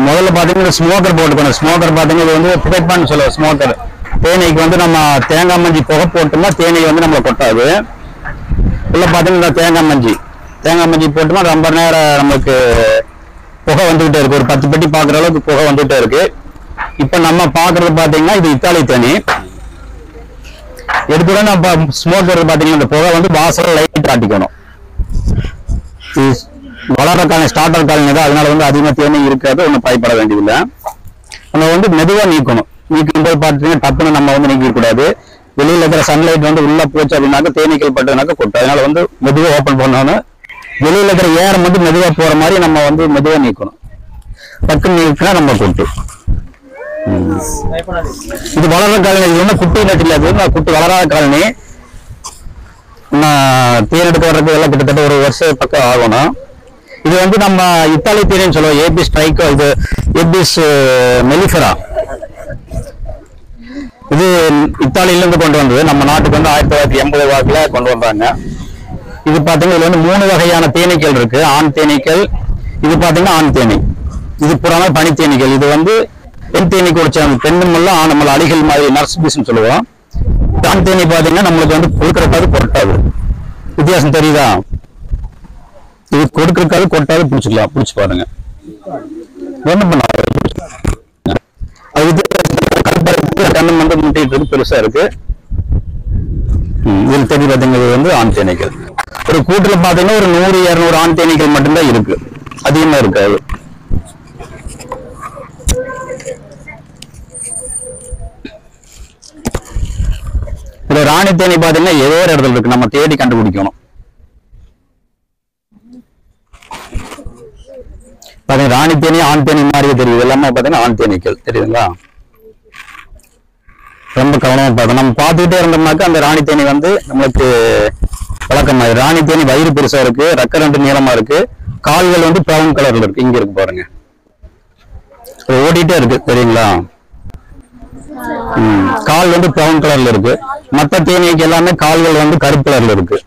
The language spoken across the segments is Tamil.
முதல்ல பாத்தீங்கன்னா ஸ்மோக்கர் போட்டுக்கணும். ஸ்மோக்கர் பாத்தீங்கன்னா இது வந்து புகைப்பான்னு சொல்லுவோம். ஸ்மோக்கர் தேனீக்கு வந்து நம்ம தேங்காய் மஞ்சி புகை போட்டோம்னா தேனீ வந்து நம்மளை கொட்டாது. உள்ள பாத்தீங்கன்னா தேங்காய் மஞ்சி போட்டோம்னா ரொம்ப நேரம் நமக்கு புகை வந்துகிட்டே இருக்கு. ஒரு 10 பெட்டி பாக்குற அளவுக்கு புகை வந்துகிட்டே இருக்கு. இப்ப நம்ம பாக்குறது பாத்தீங்கன்னா இது இத்தாலி தேனி. எடுத்துட நம்ம ஸ்மோக்கர் பாத்தீங்கன்னா இந்த புகை வந்து வாசல் லைட் காட்டிக்கணும். வளர காலம் ஸ்டார்டர் காலம் தான், அதனால வந்து அதிகமா தேனி இருக்காது, ஒன்றும் பயப்பட வேண்டியதில்லை. நம்ம வந்து மெதுவா நீக்கணும். நீக்கும் போது பார்த்தீங்கன்னா டப்புன்னு நம்ம வந்து நீக்க கூடாது. வெளியில இருக்கிற சன்லைட் வந்து உள்ள போச்சு அப்படின்னாக்க தேனீக்கள் பட்டதுனாக்க கொட்டும். அதனால வந்து மெதுவா ஓப்பன் பண்ணணும். வெளியில இருக்கிற ஏரம் வந்து மெதுவா போற மாதிரி நம்ம வந்து மெதுவா நீக்கணும். டக்குன்னு நீக்கினா நம்ம கொட்டு. இது வளர்ற காலனி. இது ஒன்றும் குட்டி நட்டு இல்லை, குட்டி வளராத காலனி. தேன் எடுக்க வர்றது எல்லாம் கிட்டத்தட்ட ஒரு வருஷம் பக்கம் ஆகணும். இது வந்து நம்ம இத்தாலி தேனின்னு சொல்லுவோம். ஏபிஸ் ட்ரைக்கோ, இது ஏபிஸ் மெலிஃபெரா. இது இத்தாலியில இருந்து கொண்டு வந்தது. நம்ம நாட்டுக்கு வந்து 1980 வாக்குல கொண்டு வந்தாங்க. இது பாத்தீங்கன்னா இதுல வந்து 3 வகையான தேனீக்கள் இருக்கு. ஆண் தேனீக்கள், இது பாத்தீங்கன்னா ஆண் தேனி, இது புறான பனி தேனீக்கள். இது வந்து பெண் தேனி குடிச்ச பெண்ணும் நம்மள அலிகள் மாதிரி நர்ஸ் பீஸ்ன்னு சொல்லுவோம். ஆண் தேனி பாத்தீங்கன்னா நம்மளுக்கு வந்து கொடுக்கறக்காது கொட்டாது. வித்தியாசம் தெரியுதா? இது கொடுக்கறக்காது கொட்டாது. பிடிச்சிக்கலாம், பிடிச்சு பாருங்க. என்ன பண்ணாது கண்ணம் வந்து முட்டிட்டு இருக்கு, பெருசா இருக்கு. இதில் தெரிய பாத்தீங்கன்னா இது வந்து ஆண் தேனீக்கள். ஒரு கூட்டுல பாத்தீங்கன்னா ஒரு 100-200 ஆண் தேனீக்கள் மட்டும்தான் இருக்கு, அதிகமா இருக்காது. இதுல ராணி தேனி பாத்தீங்கன்னா ஏதோ ஒரு இடத்துல இருக்கு, நம்ம தேடி கண்டுபிடிக்கணும். பாத்தீங்கன்னா ராணி தேனி ஆண் தேனி மாதிரியே தெரியுது. எல்லாமே பாத்தீங்கன்னா ஆண் தேனீக்கள் தெரியுதுங்களா? ரொம்ப கவனமா பார்க்கணும். நம்ம பார்த்துக்கிட்டே இருந்தோம்னாக்கா அந்த ராணி தேனி வந்து நம்மளுக்கு வழக்கமாயிரு. ராணி தேனி வயிறு பெருசா இருக்கு, ரெக்க 2 நீளமா இருக்கு, கால்கள் வந்து பிரவுன் கலர்ல இருக்கு. இங்க இருக்கு பாருங்க, ஓடிட்டே இருக்கு தெரியுங்களா? கால் வந்து பிரவுன் கலர்ல இருக்கு. மற்ற தேனீக்கு எல்லாமே கால்கள் வந்து கருப்பு கலர்ல இருக்கு.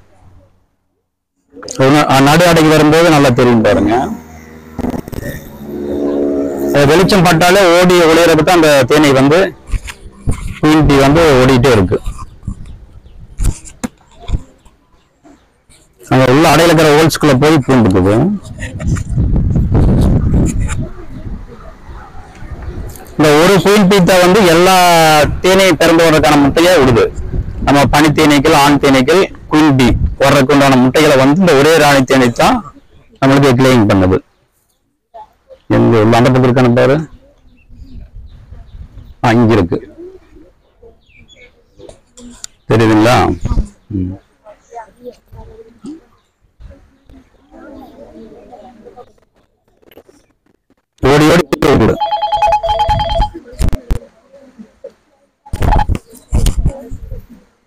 நடு அடைக்கு வரும்போது நல்லா தெரியும் பாருங்க. வெளிச்சம் பட்டாலே ஓடி ஒளியறதுக்கு அந்த தேனி வந்து குயின்டி வந்து ஓடிட்டே இருக்கு. அங்க உள்ள அடையில இருக்கிற ஹோல்ஸ்குள்ள போய் பூண்டுக்குது. இந்த ஒரு குயின் பீத்தா வந்து எல்லா தேனையும் திறந்து வர்றதுக்கான முட்டையா விடுது. நம்ம பனி தேனீக்கள், ஆண் தேனீக்கள், குயின் பீ வர்றதுக்கு உண்டான முட்டைகளை வந்து இந்த ஒரே ராணி தேனி தான் நம்மளுக்கு கிளேயிங் பண்ணுது. எங்க உள்ள அந்த பக்கம் இருக்கான பாரு, இங்க இருக்கு தெரியுதுங்களா? ஓடி ஓடி போகுது.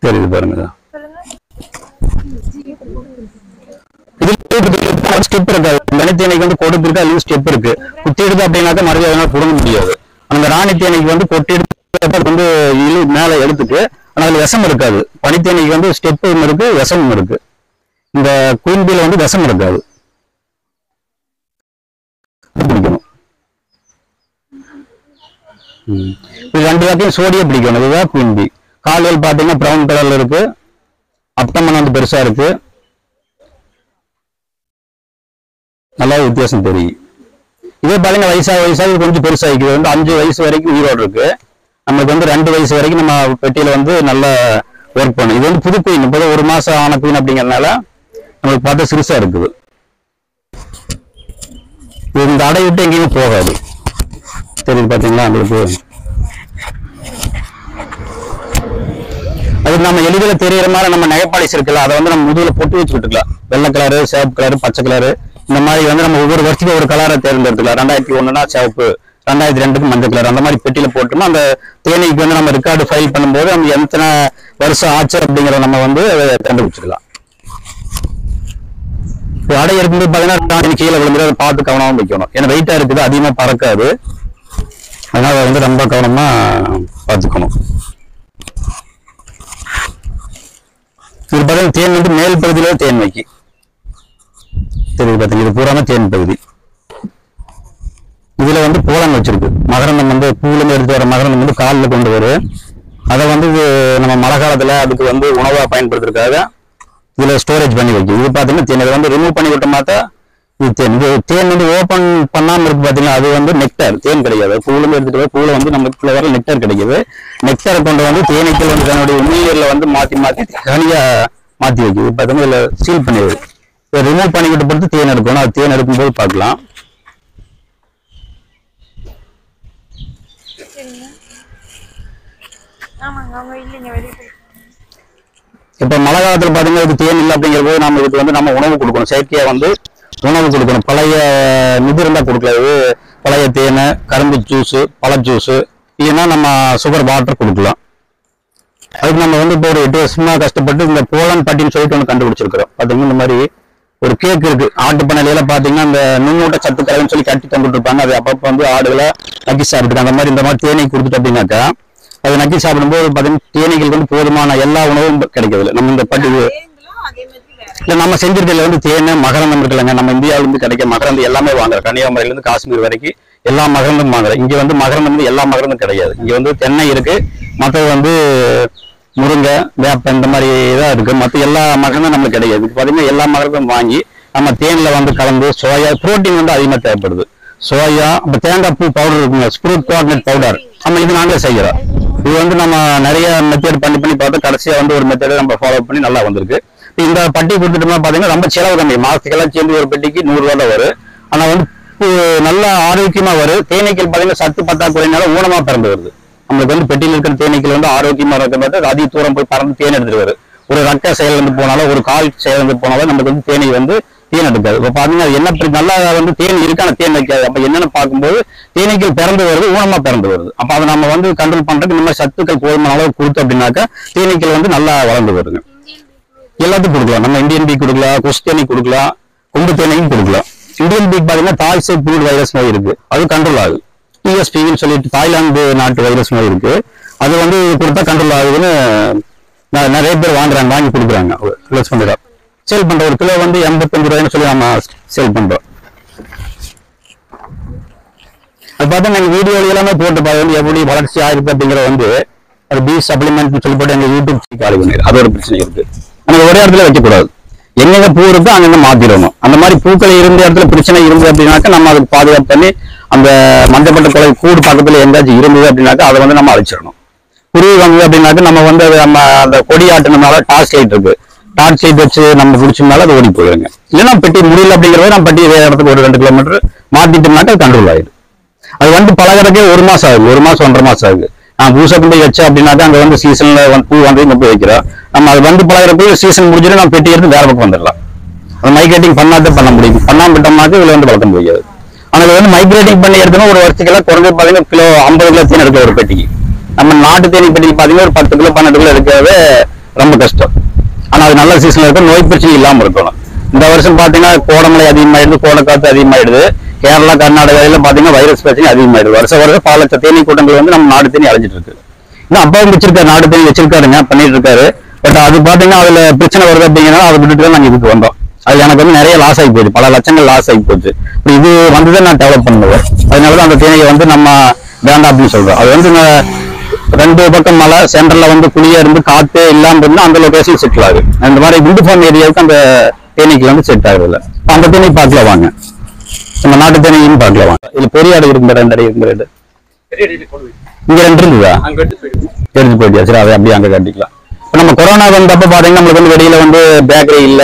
தெரியுது பாருங்க. ஸ்டெப் இருக்காது. மணித்தேனைக்கு வந்து கொடுப்பு இருக்கு, அதுல ஸ்டெப் இருக்கு. குத்தி எடுத்து அப்படின்னாக்கா மறுபடியும் அதனால புடுங்க முடியாது. அந்த ராணி தேனைக்கு வந்து கொட்டி எடுத்து வந்து மேல எடுத்துட்டு, ஆனா அதுல விஷம் இருக்காது. பனித்தேனைக்கு வந்து ஸ்டெப்பும் இருக்கு, விஷமும் இருக்கு. இந்த குயின் பீல வந்து விஷம் இருக்காது. பிடிக்கணும். இது 2 வாக்கையும் சோடியா பிடிக்கணும். இதுதான் குயின் பீ. கால்கள் பாத்தீங்கன்னா பிரவுன் கலர்ல இருக்கு, அப்டமன் வந்து பெருசா இருக்கு. நல்லா வித்தியாசம் தெரியும். இதே பாத்தீங்கன்னா வயசாக கொஞ்சம் பெருசாகிக்குது. வந்து 5 வயசு வரைக்கும் உயிரோடு இருக்கு. நமக்கு வந்து 2 வயசு வரைக்கும் நம்ம பெட்டியில வந்து நல்லா ஒர்க் பண்ணும். இது வந்து புது குயின், இப்போதான் 1 மாசம் ஆன குயின் அப்படிங்கறதுனால நம்மளுக்கு பார்த்தா சிறுசா இருக்குது. இது இந்த அடை விட்டு எங்கேயுமே போகாது. தெரியுது பாத்தீங்களா உங்களுக்கு? அது நம்ம எளிதில் தெரியற மாதிரி நம்ம நகைப்பாலிஸ் இருக்குல்ல, அதை வந்து நம்ம முதுகுல பொட்டு வச்சுக்கிட்டுக்கலாம். வெள்ளை கலரு, சிவப்பு கலரு, பச்சை கலரு, இந்த மாதிரி வந்து நம்ம ஒவ்வொரு வருஷத்துக்கு ஒரு கலரை தேர்ந்தெடுத்துக்கலாம். 2001னா சிவப்பு, 2002க்கு மஞ்சள் கலர், அந்த மாதிரி பெட்டியில போட்டோம்னா அந்த தேனீக்கு வந்து நம்ம ரெக்கார்டு ஃபைல் பண்ணும்போது நம்ம எத்தனை வருஷம் ஆச்சு அப்படிங்கிறத நம்ம வந்து கண்டுபிடிச்சிக்கலாம். அடை இருக்கும்போது பாத்தீங்கன்னா கீழே விழுந்து அதை பார்த்து கவனமா வைக்கணும். ஏன்னா வெயிட்டா இருக்குது, அதிகமா பறக்காது. அதனால வந்து ரொம்ப கவனமா பார்த்துக்கணும். இது பார்த்தீங்கன்னா தேன் வந்து மேல் பகுதியில தேன் வைக்கி தெரியுது. பார்த்தீங்கன்னா இது பூராம தேன் பகுதி. இதுல வந்து போலன் வச்சிருக்கு. மகரந்தம் வந்து பூலேருந்து எடுத்து வர மகரந்தம் வந்து காலில் கொண்டு வரும். அதை வந்து நம்ம மழை காலத்துல அதுக்கு வந்து உணவா பயன்படுத்துறதுக்காக இதுல ஸ்டோரேஜ் பண்ணி வைக்கும். இது பாத்தீங்கன்னா தேன். இதை வந்து ரிமூவ் பண்ணி விட்ட மாத்தா இது தேன். இது தேன் வந்து ஓப்பன் பண்ணாம இருக்கு பாத்தீங்கன்னா, அது வந்து நெக்டர், தேன் கிடைக்காது. பூலேருந்து எடுத்துட்டு பூல வந்து நமக்கு வர நெக்டர் கிடைக்குது. நெக்டரை கொண்டு வந்து தேனீக்கள் வந்து தன்னுடைய உமிழ்நீர்ல வந்து மாத்தி தனியா மாத்தி வைக்குது. பாத்தீங்கன்னா இதுல சீல் பண்ணிடுது. ரிமூவ் பண்ணி விட்டு பொறுத்து தேன் எடுக்கணும். அது தேன் எடுக்கும்போது பார்க்கலாம். இப்ப மழை காலத்துல பாத்தீங்கன்னா இது தேன் இல்லை அப்படிங்கிற போது நம்ம இதுக்கு வந்து நம்ம உணவு கொடுக்கணும். செயற்கையா வந்து உணவு கொடுக்கணும். பழைய இது இருந்தா கொடுக்கல. பழைய தேன், கரும்பு ஜூஸ், பழ ஜூஸ், இல்லைன்னா நம்ம சுகர் வாட்டர் கொடுக்கலாம். அதுக்கு நம்ம வந்து இப்போ ஒரு 8 வருஷமா கஷ்டப்பட்டு இந்த போலன் பட்டின்னு சொல்லிட்டு ஒன்று கண்டுபிடிச்சிருக்கிறோம். பாத்தீங்கன்னா இந்த மாதிரி ஒரு கேக் இருக்கு. ஆட்டு பண்ணையில பாத்தீங்கன்னா இந்த நுண்ணூட்ட சத்துக்களைன்னு சொல்லி கட்டி தந்துட்டு இருப்பாங்க. அது அப்பப்போ வந்து ஆடுகளை நக்கி சாப்பிட்டு அந்த மாதிரி இந்த மாதிரி தேனீ கொடுத்துட்டு அப்படின்னாக்கா அது நக்கி சாப்பிடும்போது பாத்தீங்கன்னா தேனீகளுக்கு வந்து போதுமான எல்லா உணவும் கிடைக்கிறது. நம்ம இந்த பட்டி இல்ல நம்ம செஞ்சிருக்கல வந்து தேன், மகரந்தம் இருக்குல்லங்க. நம்ம இந்தியாவில இருந்து கிடைக்க மகரந்தம் எல்லாமே வாங்குறோம். கன்னியாகுமரியில இருந்து காஷ்மீர் வரைக்கும் எல்லா மகரந்தும் வாங்குறோம். இங்க வந்து மகரந்தம் வந்து எல்லா மகரந்தும் கிடையாது. இங்க வந்து தென்னை இருக்கு, மற்றது வந்து முருங்கை, வேப்ப இந்த மாதிரி இதாக இருக்கு. மற்ற எல்லா மகரந்தும் நம்மளுக்கு கிடையாது. பாத்தீங்கன்னா எல்லா மகரந்தும் வாங்கி நம்ம தேன்ல வந்து கலந்து சோயா புரோட்டீன் வந்து அதிகமாக தேவைப்படுது. சோயா, அப்ப தேங்காய் பூ பவுடர் இருக்குங்க, ஸ்ப்ரூட் கோஆர்டினேட் பவுடர், நம்ம இது நாங்களே செய்யறோம். இது வந்து நம்ம நிறைய மெத்தட் பண்ணி பார்த்தோம். கடைசியா வந்து ஒரு மெத்தடை நம்ம ஃபாலோ பண்ணி நல்லா வந்திருக்கு. இந்த பட்டி கொடுத்துட்டோம்னா பாத்தீங்கன்னா ரொம்ப செலவு கம்மி. மாசத்துக்கெல்லாம் சேர்ந்து ஒரு பெட்டிக்கு 100 ரூபா தான் வரும். ஆனா வந்து நல்ல ஆரோக்கியமா வரும். தேனீக்கள் பாத்தீங்கன்னா சத்து பற்றாக்குறையினால ஊனமா பிறந்து வருது. நம்மளுக்கு வந்து பெட்டியில் இருக்கிற தேனீக்கள் வந்து ஆரோக்கியமா இருக்கிறது அதிக தூரம் போய் பறந்து தேன் எடுத்துட்டு வரும். ஒரு ரக்க செயலிருந்து போனாலும் ஒரு கால் செயலிருந்து போனாலும் நமக்கு வந்து தேனீ வந்து தேன் எடுக்காது. இப்ப பாத்தீங்கன்னா என்ன நல்லா வந்து தேன் இருக்கான தேன் வைக்காது. அப்ப என்னன்னு பார்க்கும்போது தேனீக்கள் பிறந்து வருது, ஊனமா பிறந்து வருது. அப்ப அதை நம்ம வந்து கண்ட்ரோல் பண்றதுக்கு இந்த மாதிரி சத்துக்கள் போதுமான அளவு கொடுத்து அப்படின்னாக்கா தேனீக்கள் வந்து நல்லா வளர்ந்து வருதுங்க. எல்லாத்துக்கும் கொடுக்கலாம். நம்ம இந்தியன் பீக் கொடுக்கலாம், கொசு தேனி கொடுக்கலாம், கொம்பு தேனையும் கொடுக்கலாம். இந்தியன் பீக் பாத்தீங்கன்னா தாய்சை புழு வைரஸ் நோய் இருக்கு, அது கண்ட்ரோல் ஆகுது. டிஎஸ்பின்னு சொல்லிட்டு தாய்லாந்து நாட்டு வைரஸ் நோய் இருக்கு, அது வந்து கொடுத்தா கண்ட்ரோல் ஆகுதுன்னு நிறைய பேர் வாங்குறாங்க, வாங்கி கொடுக்குறாங்க. ப்ளஸ் பண்ணுறோம், சேல் பண்ற. ஒரு கிலோ வந்து 85 ரூபாய்னு சொல்லி நம்ம சேல் பண்றோம். அது பார்த்தா நாங்கள் வீடியோ எல்லாமே போட்டு பார்த்து எப்படி வளர்ச்சி ஆயிருக்கு அப்படிங்கிற வந்து அது பி சப்ளிமெண்ட் சொல்லி போட்டு எங்க யூடியூப் காலி பண்ணிடு. அது ஒரு பிரச்சனை இருக்கு. நம்ம ஒரே இடத்துல வைக்கக்கூடாது. எங்கெங்க பூ இருக்கு அங்கங்க மாத்திடணும். அந்த மாதிரி பூக்கள் இருந்த இடத்துல பிரச்சனை இருந்தது அப்படின்னாக்கா நம்ம அதுக்கு பாதுகாப்பு பண்ணி அந்த மஞ்சப்பட்ட கொலை கூடு பக்கத்துல எங்கேயாச்சும் இருந்தது அப்படின்னாக்கா அதை வந்து நம்ம அழிச்சிடணும். குருவி வந்தது அப்படின்னாக்கா நம்ம வந்து அது நம்ம அந்த கொடி ஆட்டினால டார்ச் லைட் இருக்கு, டார்ச் லைட் வச்சு நம்ம பிடிச்சோம்னால அது ஓடி போயிடுங்க. இல்லைன்னா பெட்டி முடியல அப்படிங்கிறத நம்ம பெட்டி வேற இடத்துக்கு ஒரு 2 கிலோமீட்டர் மாத்திட்டோம்னாக்கா அது கண்ட்ரோல் ஆயிடும். அது வந்து பழகிறதுக்கே 1 மாசம் ஆகுது, 1 மாசம் 1.5 மாசம் ஆகுது. நான் பூசை கொண்டு போய் வச்சேன் அப்படின்னாக்கா அங்க வந்து சீசன்ல பூ வந்து இங்க போய் வைக்கிறோம். நம்ம அது வந்து பழகிறப்ப சீசன் முடிஞ்சுட்டு நம்ம பெட்டி எடுத்து வேற பக்கம் வந்துடலாம். அது மைக்ரேட்டிங் பண்ணாதான் பண்ண முடியும். பண்ணாம விட்டோம்னாக்க இதுல வந்து வளர்க்க முடியாது. ஆனா இது வந்து மைக்ரேட்டிங் பண்ணி எடுத்தோம்னா ஒரு வருஷத்துக்கெல்லாம் குறைஞ்சது பாத்தீங்கன்னா கிலோ 50 கிலோ தேன் எடுக்க ஒரு பெட்டிக்கு. நம்ம நாட்டு தேனி பெட்டிக்கு பாத்தீங்கன்னா ஒரு 10 கிலோ 12 கிலோ எடுக்கவே ரொம்ப கஷ்டம். ஆனா அது நல்ல சீசன்ல இருக்கும், நோய் பிரச்சனை இல்லாம இருக்கணும். இந்த வருஷம் பாத்தீங்கன்னா கோடமலை அதிகமாயிடுது, கோடைக்காத்து அதிகமாயிடுது. கேரளா கர்நாடகாவில பாத்தீங்கன்னா வைரஸ் பிரச்சனை அதிகமாயிடுது. வருஷம் பல லட்சம் தேனீ கூட்டங்கள் வந்து நம்ம நாடு தேனி அழிஞ்சிட்டு இருக்கு. இன்னும் அப்பாவும் வச்சிருக்காரு, நாடு தேனி வச்சிருக்காருங்க, பண்ணிட்டு இருக்காரு. பட் அது பாத்தீங்கன்னா அதுல பிரச்சனை வருது அப்படிங்கிறனால அதை விட்டுட்டு தான் நாங்க இதுக்கு வந்தோம். அது எனக்கு வந்து நிறைய லாஸ் ஆகி போச்சு, பல லட்சங்கள் லாஸ் ஆகி போச்சு. இது வந்துதான் நான் டெவலப் பண்ணுவேன். அதனாலதான் அந்த தேனியை வந்து நம்ம வேண்டாம் அப்படின்னு சொல்றோம். அது வந்து 2 பக்கம் மலை, சென்டர்ல வந்து குழியா இருந்து காத்தே இல்லாம இருந்தா அந்த லொகேஷன் செட்டில் ஆகுது. அந்த மாதிரி விண்டு ஃபார்ம் ஏரியாவுக்கு அந்த தேனீக்கு வந்து செட் ஆகுது இல்லை. அந்த தேனி பார்க்கல வாங்க, நம்ம நாட்டு தேனியும் பார்க்கல வாங்க. இதுல பெரிய ஆடு இருக்கு, 2 அடி இருக்கு. இங்க 2 இருந்ததா? எடுத்து போயிட்டியா? சரி, அதை அப்படியே அங்க கட்டிக்கலாம். இப்ப நம்ம கொரோனா வந்தப்ப பாத்தீங்கன்னா நம்மளுக்கு வந்து வெளியில வந்து பேக்கரி இல்ல,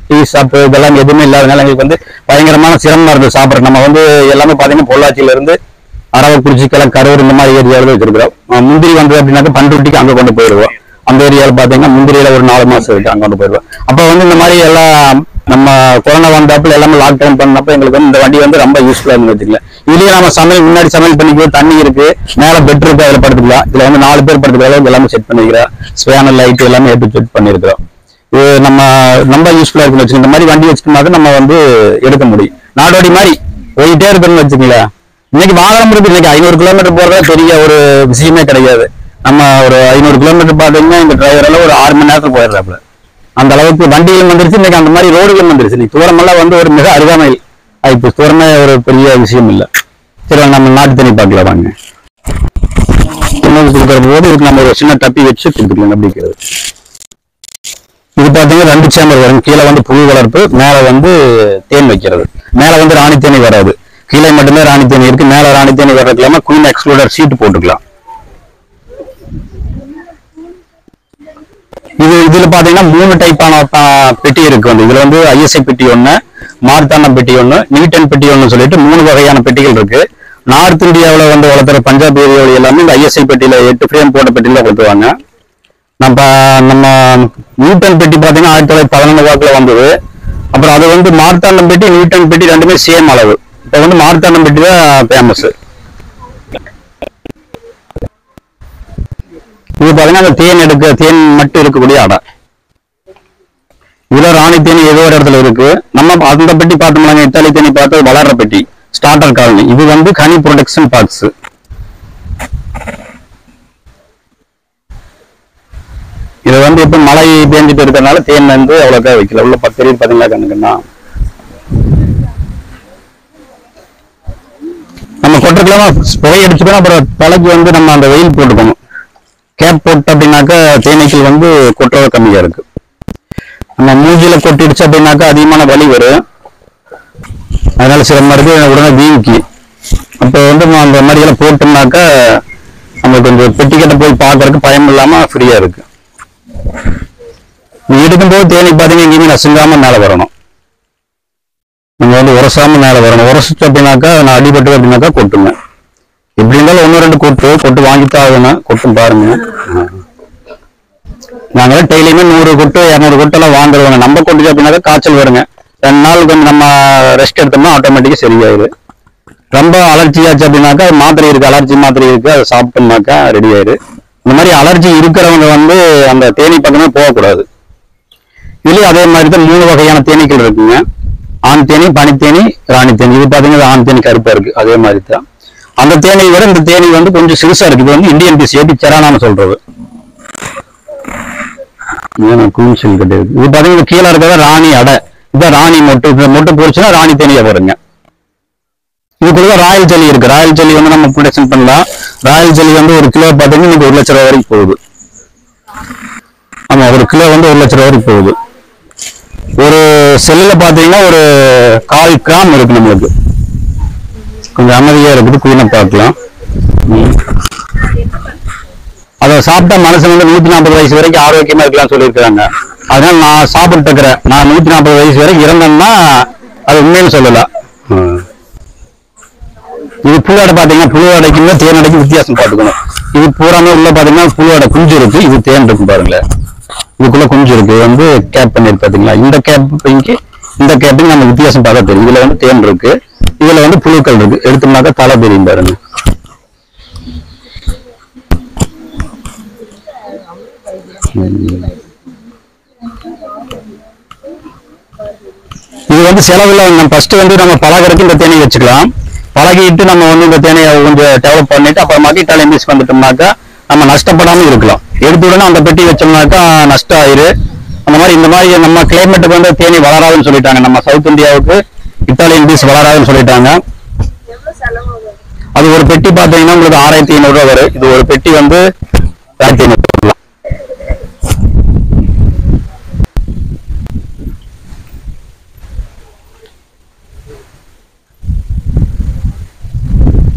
டீ ஷாப் இதெல்லாம் எதுவுமே இல்லாதனால எங்களுக்கு வந்து பயங்கரமான சிரமமா இருந்தது சாப்பிட்றது. நம்ம வந்து எல்லாமே பாத்தீங்கன்னா பொள்ளாச்சியில இருந்து அரவக்குறிச்சி, கரூர் இந்த மாதிரி ஏரியாவில் வச்சிருக்கிறோம். முந்திரி வந்து அப்படின்னாக்க பண்ருட்டிக்கு அங்க கொண்டு போயிடுவோம். அந்த ஏரியாவில் பாத்தீங்கன்னா முந்திரியில ஒரு 4 மாசம் இருக்கு, அங்க கொண்டு போயிடுவோம். அப்ப வந்து இந்த மாதிரி எல்லாம் நம்ம கொரோனா வந்தப்ப எல்லாமே லாக்டவுன் பண்ணப்ப எங்களுக்கு வந்து இந்த வண்டி வந்து ரொம்ப யூஸ்ஃபுல்லா இருந்து வச்சுக்கலாம். இதுலயே நம்ம முன்னாடி சமையல் பண்ணிக்குவோம், தண்ணி இருக்கு, மேல பெட் இருக்கு, அதுல படுத்துக்கலாம். இதுல வந்து 4 பேர் படுத்துக்கிற அளவுக்கு எல்லாமே செட் பண்ணிக்கிறோம். ஸ்பேனர் லைட் எல்லாமே செட் பண்ணிருக்கிறோம். இது நம்ம ரொம்ப யூஸ்ஃபுல்லா இருக்குன்னு வச்சுக்கோங்க. இந்த மாதிரி வண்டி வச்சுக்கோம்னா நம்ம வந்து எடுக்க முடியும். நாடோடி மாதிரி போயிட்டே இருக்குன்னு வச்சுக்கீங்களா. இன்னைக்கு வாகனம் இருக்கு, இன்னைக்கு 500 கிலோமீட்டர் போறதா பெரிய ஒரு விஷயமே கிடையாது. நம்ம ஒரு 500 கிலோமீட்டர் பாத்தீங்கன்னா இந்த டிரைவர் எல்லாம் ஒரு 6 மணி நேரத்துல போயிடுறாப்புல. அந்த அளவுக்கு வண்டிகளும் வந்துருச்சு. இன்னைக்கு அந்த மாதிரி ரோடுகளும் வந்துருச்சு. இன்னைக்கு தூரமெல்லாம் வந்து ஒரு மிக அருகாமையில் இப்போ தூரமே ஒரு பெரிய விஷயம் இல்லை. சரி நம்ம நாட்டு தேனி பார்க்கலாம் வாங்க. உணவு கொடுக்குற போது இதுக்கு நம்ம ஒரு சின்ன டப்பி வச்சு கொடுத்துக்கலாம் அப்படிங்கிறது. இது பார்த்தீங்கன்னா 2 சேம்பர் வரும். கீழே வந்து புழு வளர்ப்பு, மேலே வந்து தேன் வைக்கிறது. மேலே வந்து ராணி தேனி வராது, கீழே மட்டுமே ராணி தேனி இருக்கு. மேலே ராணி தேனி வர்றதுக்கு இல்லாமல் குயின் எக்ஸ்க்ளூடர் ஷீட் போட்டுக்கலாம். இதுல பாத்தீங்கன்னா 3 டைப்பான பெட்டி இருக்கு. வந்து இதுல வந்து ISI பெட்டி ஒண்ணு, மார்த்தாண்டம் பெட்டி ஒண்ணு, நியூட்டன் பெட்டி ஒண்ணு சொல்லிட்டு 3 வகையான பெட்டிகள் இருக்கு. நார்த் இந்தியாவில வந்து வளர்த்துற பஞ்சாப் ஏரியாவில் எல்லாமே இந்த ISI பெட்டியில 8 ஃப்ரேம் போட்ட பெட்டியில வளர்த்துவாங்க. நம்ம நியூட்டன் பெட்டி பாத்தீங்கன்னா 1911 வாக்குல வந்தது. அப்புறம் அது வந்து மார்த்தாண்டம் பெட்டி, நியூட்டன் பெட்டி ரெண்டுமே சேம் அளவு. இப்ப வந்து மார்த்தாண்டம் பெட்டி தான் ஃபேமஸ். இது பாத்தீங்கன்னா அந்த தேன் மட்டும் இருக்கக்கூடிய அடை. இதுல ராணி தேனி ஏதோ ஒரு இடத்துல இருக்கு. நம்ம அந்த பெட்டி பார்த்தோம்னா இத்தாலி தேனி பார்த்து வளர்ற பெட்டி, ஸ்டார்டர் காலனி. இது வந்து கனி ப்ரொடக்ஷன் பாக்ஸ். இது வந்து இப்ப மழை பெஞ்சிட்டு இருக்கிறதுனால தேன் வந்து அவ்வளோக்கா வைக்கல. உள்ள 10 பேர் பாத்தீங்களா கண்ணுக்குன்னா நம்ம கொட்டுறதுலாம் புகை அடிச்சுட்டோம். அப்புறம் தலைக்கு வந்து நம்ம அந்த வெயில் போட்டுக்கணும். கேப் போட்டு அப்படின்னாக்கா தேனீக்கள் வந்து கொட்டுறது கம்மியா இருக்கு. நம்ம மூஞ்சில கொட்டிடுச்சு அப்படின்னாக்கா அதிகமான வலி வரும். அதனால சில மருந்து உடனே வீங்கி அப்போ வந்து அந்த மாதிரி எல்லாம் போட்டோம்னாக்கா நம்ம கொஞ்சம் பெட்டிக்கிட்ட போய் பார்க்கறதுக்கு பயம் இல்லாம ஃப்ரீயா இருக்கு. நீ எடுக்கும்போது தேனி பார்த்தீங்கன்னா எங்கேயுமே நசுங்காம மேலே வரணும். நம்ம வந்து உரசாம மேலே வரணும். உரசிச்சு அப்படின்னாக்கா நான் அடிபட்டு அப்படின்னாக்கா கொட்டுங்க. எப்படி இருந்தாலும் 1-2 கொட்டு வாங்கித்தான் ஆகணும். கொட்டும் பாருங்க. நாங்க டெய்லியுமே 100 கொட்டு 200 கொட்டெல்லாம் வாங்குறவங்க. நம்ம கொட்டுச்சு அப்படின்னாக்கா காய்ச்சல் வருங்க. 2 நாள் கொஞ்சம் நம்ம ரெஸ்ட் எடுத்தோம்னா ஆட்டோமேட்டிக்கா சரியாயிரு. ரொம்ப அலர்ஜி ஆச்சு அப்படின்னாக்கா மாத்திரை இருக்கு, அலர்ஜி மாத்திரை இருக்கு, அதை சாப்பிட்டோம்னாக்கா ரெடி ஆயிரு. இந்த மாதிரி அலர்ஜி இருக்கிறவங்க வந்து அந்த தேனி பக்கமே போகக்கூடாது. இதுலயும் அதே மாதிரி தான் 3 வகையான தேனீக்கள் இருக்குங்க. ஆண் தேனி, பனித்தேனி, ராணி தேனி. இது பாத்தீங்கன்னா ஆண் தேனி கருப்பா இருக்கு. அதே மாதிரி தான் அந்த தேனியை விட இந்த தேனி வந்து கொஞ்சம் சிறுசா இருக்கு. இது வந்து இந்தியன் பீஸ் ஏபி செரானான்னு சொல்றது. குயின்சில் கட்டி இருக்கு. இது பாத்தீங்கன்னா கீழே இருக்கிறத ராணி அடை. இதான் ராணி மொட்டு. இந்த மொட்டு போச்சுன்னா ராணி தேனியா வருங்க. இதுக்குள்ள ராயல் ஜெல்லி இருக்கு. ராயல் ஜெல்லி வந்து நம்ம ப்ரொடக்ஷன் பண்ணலாம். ராயல் ஜெல்லி வந்து 1 கிலோ பாத்தீங்கன்னா 1 லட்சம் ரூபாய் வரைக்கும் போகுது. ஆமா, 1 கிலோ வந்து 1 லட்சம் ரூபாய் வரைக்கும் போகுது. ஒரு செல்லுல பாத்தீங்கன்னா ஒரு 1/4 கிராம் இருக்கு. நம்மளுக்கு கொஞ்சம் அமைதியா இருக்குது. குயினை பார்க்கலாம். அதை சாப்பிட்டா மனுஷன் வந்து 140 வயசு வரைக்கும் ஆரோக்கியமா இருக்கலாம்னு சொல்லியிருக்காங்க. அதனால நான் சாப்பிட்டு இருக்கிறேன். நான் 140 வயசு வரைக்கும் இறந்தேன்னா அது உண்மையில சொல்லலாம். இது புழுவாடை பாத்தீங்கன்னா புழுவாடைக்குமே தேனடைக்கு வித்தியாசம் பார்த்துக்கணும். இது பூராமே உள்ள பாத்தீங்கன்னா புழுவாடை குஞ்சு இருக்கு. இது தேன் இருக்கு பாருங்களேன். இதுக்குள்ள குஞ்சு இருக்கு. வந்து கேப் பண்ணிருக்கு பாத்தீங்களா. இந்த கேப்பிங்க்கு இந்த கேப்பிங் நம்ம வித்தியாசம் பார்க்க தெரியும். இதுல வந்து தேன் இருக்கு, இதுல வந்து புழுக்கள் இருக்கு. எடுத்தோம்னாக்கா தலை தெரியும் பாருங்க. இது வந்து செலவுல நம்ம ஃபர்ஸ்ட் வந்து நம்ம பழகிறதுக்கு இந்த தேனை வச்சுக்கலாம். பழகிட்டு நம்ம வந்து இந்த தேனையை கொஞ்சம் டெவலப் பண்ணிட்டு அப்புறம் மக்கிட்டால் இங்கிலீஷ் வந்துட்டோம்னாக்கா நம்ம நஷ்டப்படாம இருக்கலாம். எடுத்த உடனே அந்த பெட்டி வச்சோம்னாக்கா நஷ்டம் ஆயிரு. அந்த மாதிரி இந்த மாதிரி நம்ம கிளைமேட்டுக்கு வந்து தேனி வளராதுன்னு சொல்லிட்டாங்க. நம்ம சவுத் இந்தியாவுக்கு இத்தாலியன் பீஸ் வளராதுன்னு சொல்லிட்டாங்க. அது ஒரு பெட்டி பாத்தீங்கன்னா உங்களுக்கு 6500 ரூபாய் வரும். இது ஒரு பெட்டி வந்து 1500 ரூபாய்.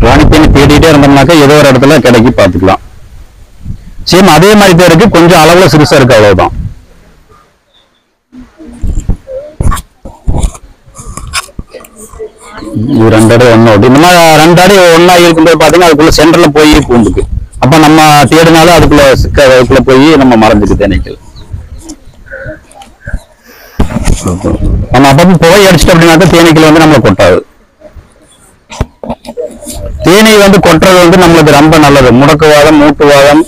ராணித்தேனி தேடிட்டே இருந்தோம்னாக்கா ஏதோ ஒரு இடத்துல கிடைக்கி பார்த்துக்கலாம். சேம் அதே மாதிரி தான் இருக்கு, கொஞ்சம் அளவுல சிறுசா இருக்கு, அவ்வளவுதான். இது 2 அடி ஒன்னோடு இந்த மாதிரி 2 அடி ஒன்னா இருக்கும்போது பாத்தீங்கன்னா அதுக்குள்ள சென்டர்ல போய் பூந்துக்கு. அப்ப நம்ம தேடினாலும் அதுக்குள்ள போய் நம்ம மறைஞ்சுக்கு தேனீக்கள். நம்ம அப்பப்போ புகை அடிச்சுட்டு அப்படின்னாக்கா தேனீக்கள் வந்து நம்மளை கொட்டாது. தேனீ வந்து கொட்டுறது வந்து நம்மளுக்கு ரொம்ப நல்லது. முடக்குவாதம், மூட்டுவாதம்,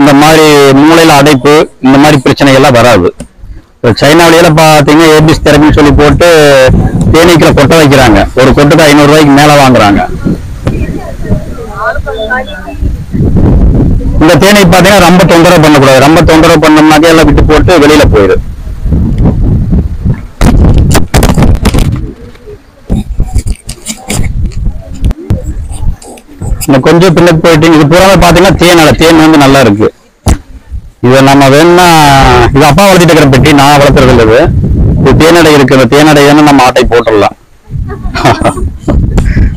இந்த மாதிரி மூளையில அடைப்பு, இந்த மாதிரி பிரச்சனை எல்லாம் வராது. சைனாவில பாத்தீங்கன்னா ஏபிஸ் தெரபின்னு சொல்லி போட்டு தேனீக்களை கொட்ட வைக்கிறாங்க. ஒரு கொட்டுக்கு 500 ரூபாய்க்கு மேல வாங்குறாங்க. இந்த தேனீ பாத்தீங்கன்னா ரொம்ப தொந்தரவு பண்ணக்கூடாது. ரொம்ப தொந்தரவு பண்ணோம்னாக்கா எல்லாம் விட்டு போட்டு வெளியில போயிரு. இன்னும் கொஞ்சம் பின்னுக்கு போயிட்டு இது பூராவே பாத்தீங்கன்னா தேன் வந்து நல்லா இருக்கு. இதை நம்ம வேணும்னா இது அப்பா வளர்த்திட்டு இருக்கிற பெட்டி, நான் வளர்த்துறது இல்லை. இது தேனடை இருக்கு, அந்த தேனடை வேணும் நம்ம ஆட்டை போட்டுடலாம்,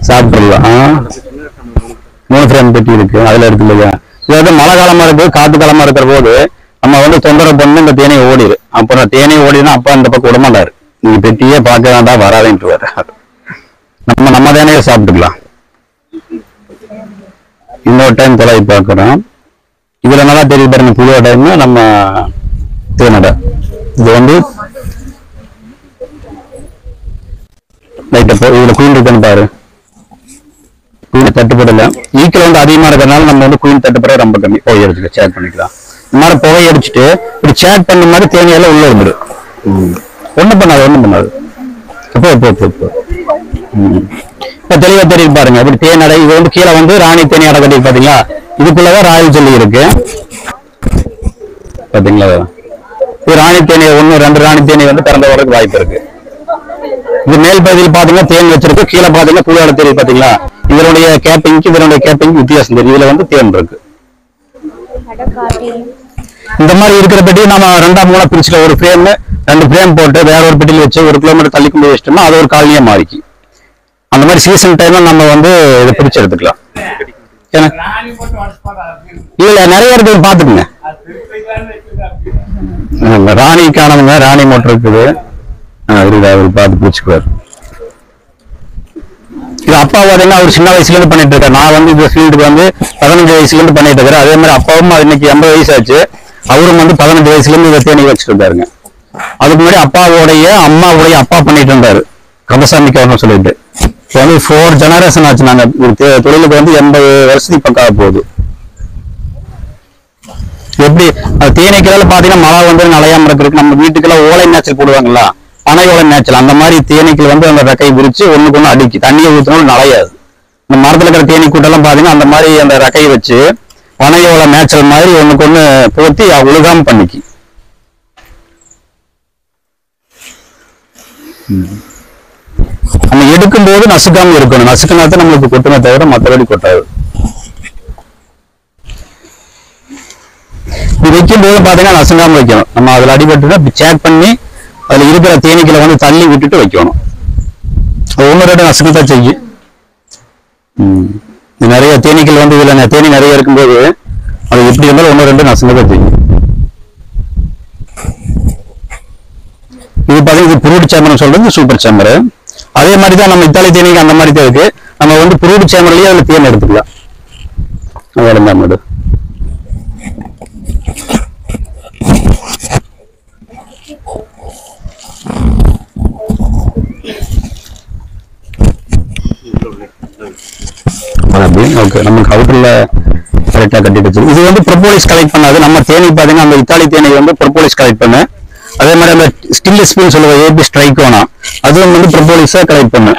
சாப்பிட்டுடலாம். 3 ஃப்ரேம் பெட்டி இருக்கு, அதுல இருக்கு இல்லையா. இது வந்து மழை காலமா இருக்கு, காத்து காலமா இருக்கிற போது நம்ம வந்து தொந்தரவு பண்ணி இந்த தேனை ஓடிடு. அப்புறம் தேனை ஓடினா அப்பா இந்த பக்கம் விடமாட்டாரு, நீங்க பெட்டியே பார்க்க வேண்டாம் வராதுன்ட்டு வர்றாரு. நம்ம தேனையே சாப்பிட்டுக்கலாம். இன்னொரு டைம் தொலை பார்க்கிறோம். இதுல நல்லா தெரியும் பாருங்க, புது டைம் நம்ம தேனடை. இது வந்து இதுல குயின் இருக்குன்னு பாரு, குயின் தட்டுப்படல. ஈக்கள் வந்து அதிகமா இருக்கிறதுனால நம்ம வந்து குயின் தட்டுப்பட ரொம்ப கம்மி. புகை அடிச்சுக்க சேட் பண்ணிக்கலாம். இந்த மாதிரி புகை அடிச்சுட்டு இப்படி சேட் பண்ண மாதிரி தேனியெல்லாம் உள்ள வந்துடும். ஒண்ணும் பண்ணாது. இப்ப தெளிவா தெரியும் பாருங்க, இப்படி தேனடை. இது வந்து கீழே வந்து ராணி தேனி அடை கட்டி பாத்தீங்களா, இதுக்குள்ளதான் ராயல் ஜெல்லி இருக்கு பாத்தீங்களா. இது ராணி தேனி 1 2 ராணி தேனி வந்து பிறந்த வரதுக்கு வாய்ப்பு இருக்கு. இது மேல் பகுதியில் பாத்தீங்கன்னா தேன் வச்சிருக்கு, கீழே பாத்தீங்கன்னா புளியோட தெரியும் பாத்தீங்களா. இதனுடைய கேப்பிங் வித்தியாசம் தெரியும். இதுல வந்து தேன் இருக்கு. இந்த மாதிரி இருக்கிற பெட்டி நம்ம 2-3 பிரிச்சுல, ஒரு ஃப்ரேம் 2 ஃப்ரேம் போட்டு வேற ஒரு பெட்டியில் வச்சு 1 கிலோமீட்டர் தள்ளிக்கும் போது வச்சிட்டோம்னா அது ஒரு காலனியா மாறிக்கு. அந்த மாதிரி சீசன் டைம்ல நம்ம வந்து இதை பிரிச்சு எடுத்துக்கலாம். இல்ல நிறைய இருக்கு, பாத்துக்குங்க. ராணிக்கானவங்க ராணி மோட்டர் இருக்குது, அவர் பார்த்து பிடிச்சுக்குவார். இது அப்பா பாத்தீங்கன்னா அவர் சின்ன வயசுல இருந்து பண்ணிட்டு இருக்காரு. நான் வந்து இந்த ஃபீல்டுக்கு வந்து 15 வயசுல இருந்து பண்ணிட்டு இருக்கிறேன். அதே மாதிரி அப்பாவும் இன்னைக்கு 80 வயசு ஆச்சு, அவரும் வந்து 15 வயசுல இருந்து இதை தேனி வச்சுட்டு இருந்தாருங்க. அதுக்கு முன்னாடி அம்மாவுடைய அப்பா பண்ணிட்டு இருந்தாரு, கந்தசாமி கவர்னு சொல்லிட்டு. இப்போ வந்து 4 ஜெனரேஷன் ஆச்சு. நாங்க தொழிலுக்கு வந்து 80 வருஷத்துக்கு பக்கம் போகுது. எப்படி தேனீக்கெல்லாம் பாத்தீங்கன்னா மழை வந்து நலையாம இருக்கு. நம்ம வீட்டுக்கெல்லாம் ஓலை நேச்சல் போடுவாங்களா, பனை ஓலை நேச்சல், அந்த மாதிரி தேனீக்கள் வந்து அந்த ரெக்கை விரிச்சு ஒண்ணுக்கு ஒண்ணு அடிக்கி தண்ணியை ஊற்றினாலும் நலையாது. இந்த மரத்துல இருக்கிற தேனீ கூட்டெல்லாம் பாத்தீங்கன்னா அந்த மாதிரி அந்த ரெக்கையை வச்சு பனை ஓலை நேச்சல் மாதிரி ஒண்ணுக்கு ஒண்ணு போத்தி உழுகாம பண்ணிக்கி. நம்ம எடுக்கும் போது நசுக்காம இருக்கணும். நசுக்கினா தான் நம்மளுக்கு கொட்டுமே தவிர மற்றபடி கொட்டாது. இது வைக்கும் போது பாத்தீங்கன்னா நசுங்காம வைக்கணும். நம்ம அதுல அடிபட்டு சேக் பண்ணி அதுல இருக்கிற தேனீக்களை வந்து தள்ளி விட்டுட்டு வைக்கணும். 1-2 நசுக்கத்தான் செய்யும். நிறைய தேனீக்கள் வந்து இதுல தேனி நிறைய இருக்கும்போது அது எப்படி இருந்தாலும் 1-2 நசுக்கத்தான் செய்யும். இது பாத்தீங்கன்னா புரூட் சேம்பர் சொல்றது சூப்பர் சேம்பர். அதே மாதிரி தான் நம்ம இத்தாலி தேனீக்கு அந்த மாதிரி தான் இருக்கு. நம்ம வந்து புரூட் சேம்பர்லயே அதுல தேன் எடுத்துக்கலாம். அவ்வளவுதான். ஓகே, நமக்கு அவுட்டர்ல கரெக்டா கட்டிட்டு வச்சு. இது வந்து ப்ரொபோலிஸ் கலெக்ட் பண்ணாது. நம்ம தேனி பாத்தீங்கன்னா அந்த இத்தாலி தேனி வந்து ப்ரொபோலிஸ் கலெக்ட் பண்ணு. அதே மாதிரி அந்த ஸ்டில் ஸ்பின் சொல்லுவோம், ஏபி ஸ்ட்ரைக்கோனா, அதுவும் வந்து ப்ரொபோலிஸா கலெக்ட் பண்ணு.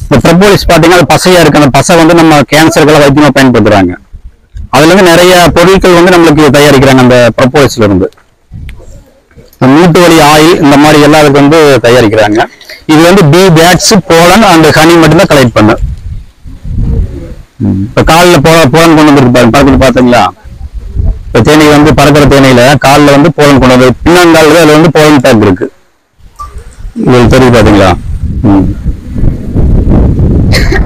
இந்த ப்ரொபோலிஸ் பாத்தீங்கன்னா அது பசையா இருக்கு. அந்த பசை வந்து நம்ம கேன்சருக்கெல்லாம் வைத்தியமா பயன்படுத்துறாங்க. அதுல இருந்து நிறைய பொருட்கள் வந்து நம்மளுக்கு தயாரிக்கிறாங்க அந்த ப்ரொபோலிஸ்ல இருந்து. மூட்டு வலி ஆயில் இந்த மாதிரி எல்லாத்துக்கும் வந்து தயாரிக்கிறாங்க. இது வந்து பி பேட்ஸ், போலன் அண்ட் ஹனி மட்டும் தான் கலெக்ட் பண்ணு. இப்ப காலில் போலன் கொண்டு வந்து பறக்குது பாத்தீங்களா. இப்ப தேனி வந்து பறக்கிற தேனியில காலில் வந்து போலன் கொண்டு வந்து பின்னாங்கால அதுல வந்து போலன் டேக் இருக்கு. இது தெரியுது பாத்தீங்களா.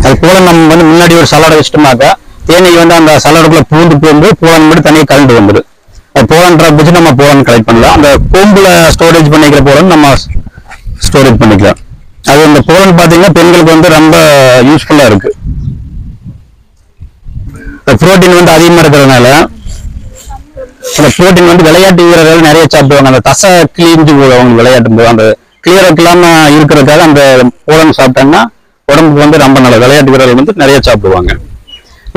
அது போலன் நம்ம வந்து முன்னாடி ஒரு சலாடை வச்சிட்டோம்னாக்கா தேனி வந்து அந்த சலாடுக்குள்ள பூண்டு போகும்போது போலன் மட்டும் தனியாக கலந்து வந்துடும். போலன் ட்ராப் வச்சு நம்ம போலன் கலெக்ட் பண்ணலாம். அந்த கொம்புல ஸ்டோரேஜ் பண்ணிக்கிற போலன் நம்ம ஸ்டோரேஜ் பண்ணிக்கலாம். அது அந்த போலன் பாத்தீங்கன்னா பெண்களுக்கு வந்து ரொம்ப யூஸ்ஃபுல்லா இருக்கு. புரோட்டீன் வந்து அதிகமா இருக்கிறதுனால அந்த புரோட்டீன் வந்து விளையாட்டு வீரர்கள் நிறைய சாப்பிடுவாங்க. அந்த தசை கிளீஞ்சு போகும் அவங்க விளையாட்டும் போது. அந்த கிளியர் இல்லாம இருக்கிறதுக்காக அந்த போலன் சாப்பிட்டாங்கன்னா உடம்புக்கு வந்து ரொம்ப நல்லது. விளையாட்டு வீரர்கள் வந்து நிறைய சாப்பிடுவாங்க.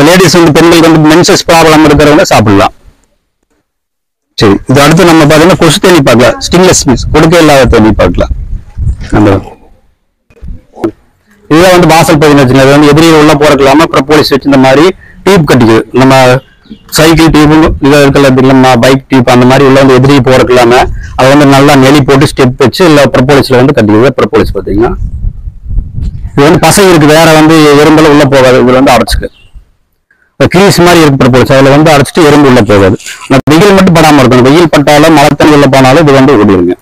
லேடிஸ் வந்து பெண்களுக்கு வந்து மென்சஸ் ப்ராப்ளம் இருக்கிறவங்க சாப்பிடலாம். சரி, இது அடுத்து நம்ம பாத்தீங்கன்னா கொசு தேனி பார்க்கலாம். ஸ்டிங்லெஸ் பீஸ், கொடுக்க இல்லாத தேனி பார்க்கலாம். இதுதான் வந்து வாசல் பகுதி வச்சுங்க. அது வந்து எதிரியில் உள்ள போறக்கலாம ப்ரொபோலிஸ் வச்சு இந்த மாதிரி டியூப் கட்டிக்கு நம்ம சைக்கிள் டியூப் இதை இருக்கல, பைக் டியூப் அந்த மாதிரி உள்ள வந்து எதிரி போறக்கலாம அதை வந்து நல்லா நெளி போட்டு ஸ்டெப் வச்சு இல்ல ப்ரொபோலிஸ்ல வந்து கட்டிக்குது. ப்ரொபோலிஸ் பாத்தீங்கன்னா இது வந்து பசங்க இருக்கு, வேற வந்து எறும்பெல்லாம் உள்ள போகாது. இதுல வந்து அடைச்சுக்கு கிரீஸ் மாதிரி இருக்கிற போச்சு அதுல வந்து அரைச்சிட்டு எறும்பு உள்ள போகாது. வெயில் மட்டும் படாம இருக்கணும். வெயில் பட்டாலும் மழை தண்ணி உள்ள போனாலும் இது வந்து ஓடிடுங்க.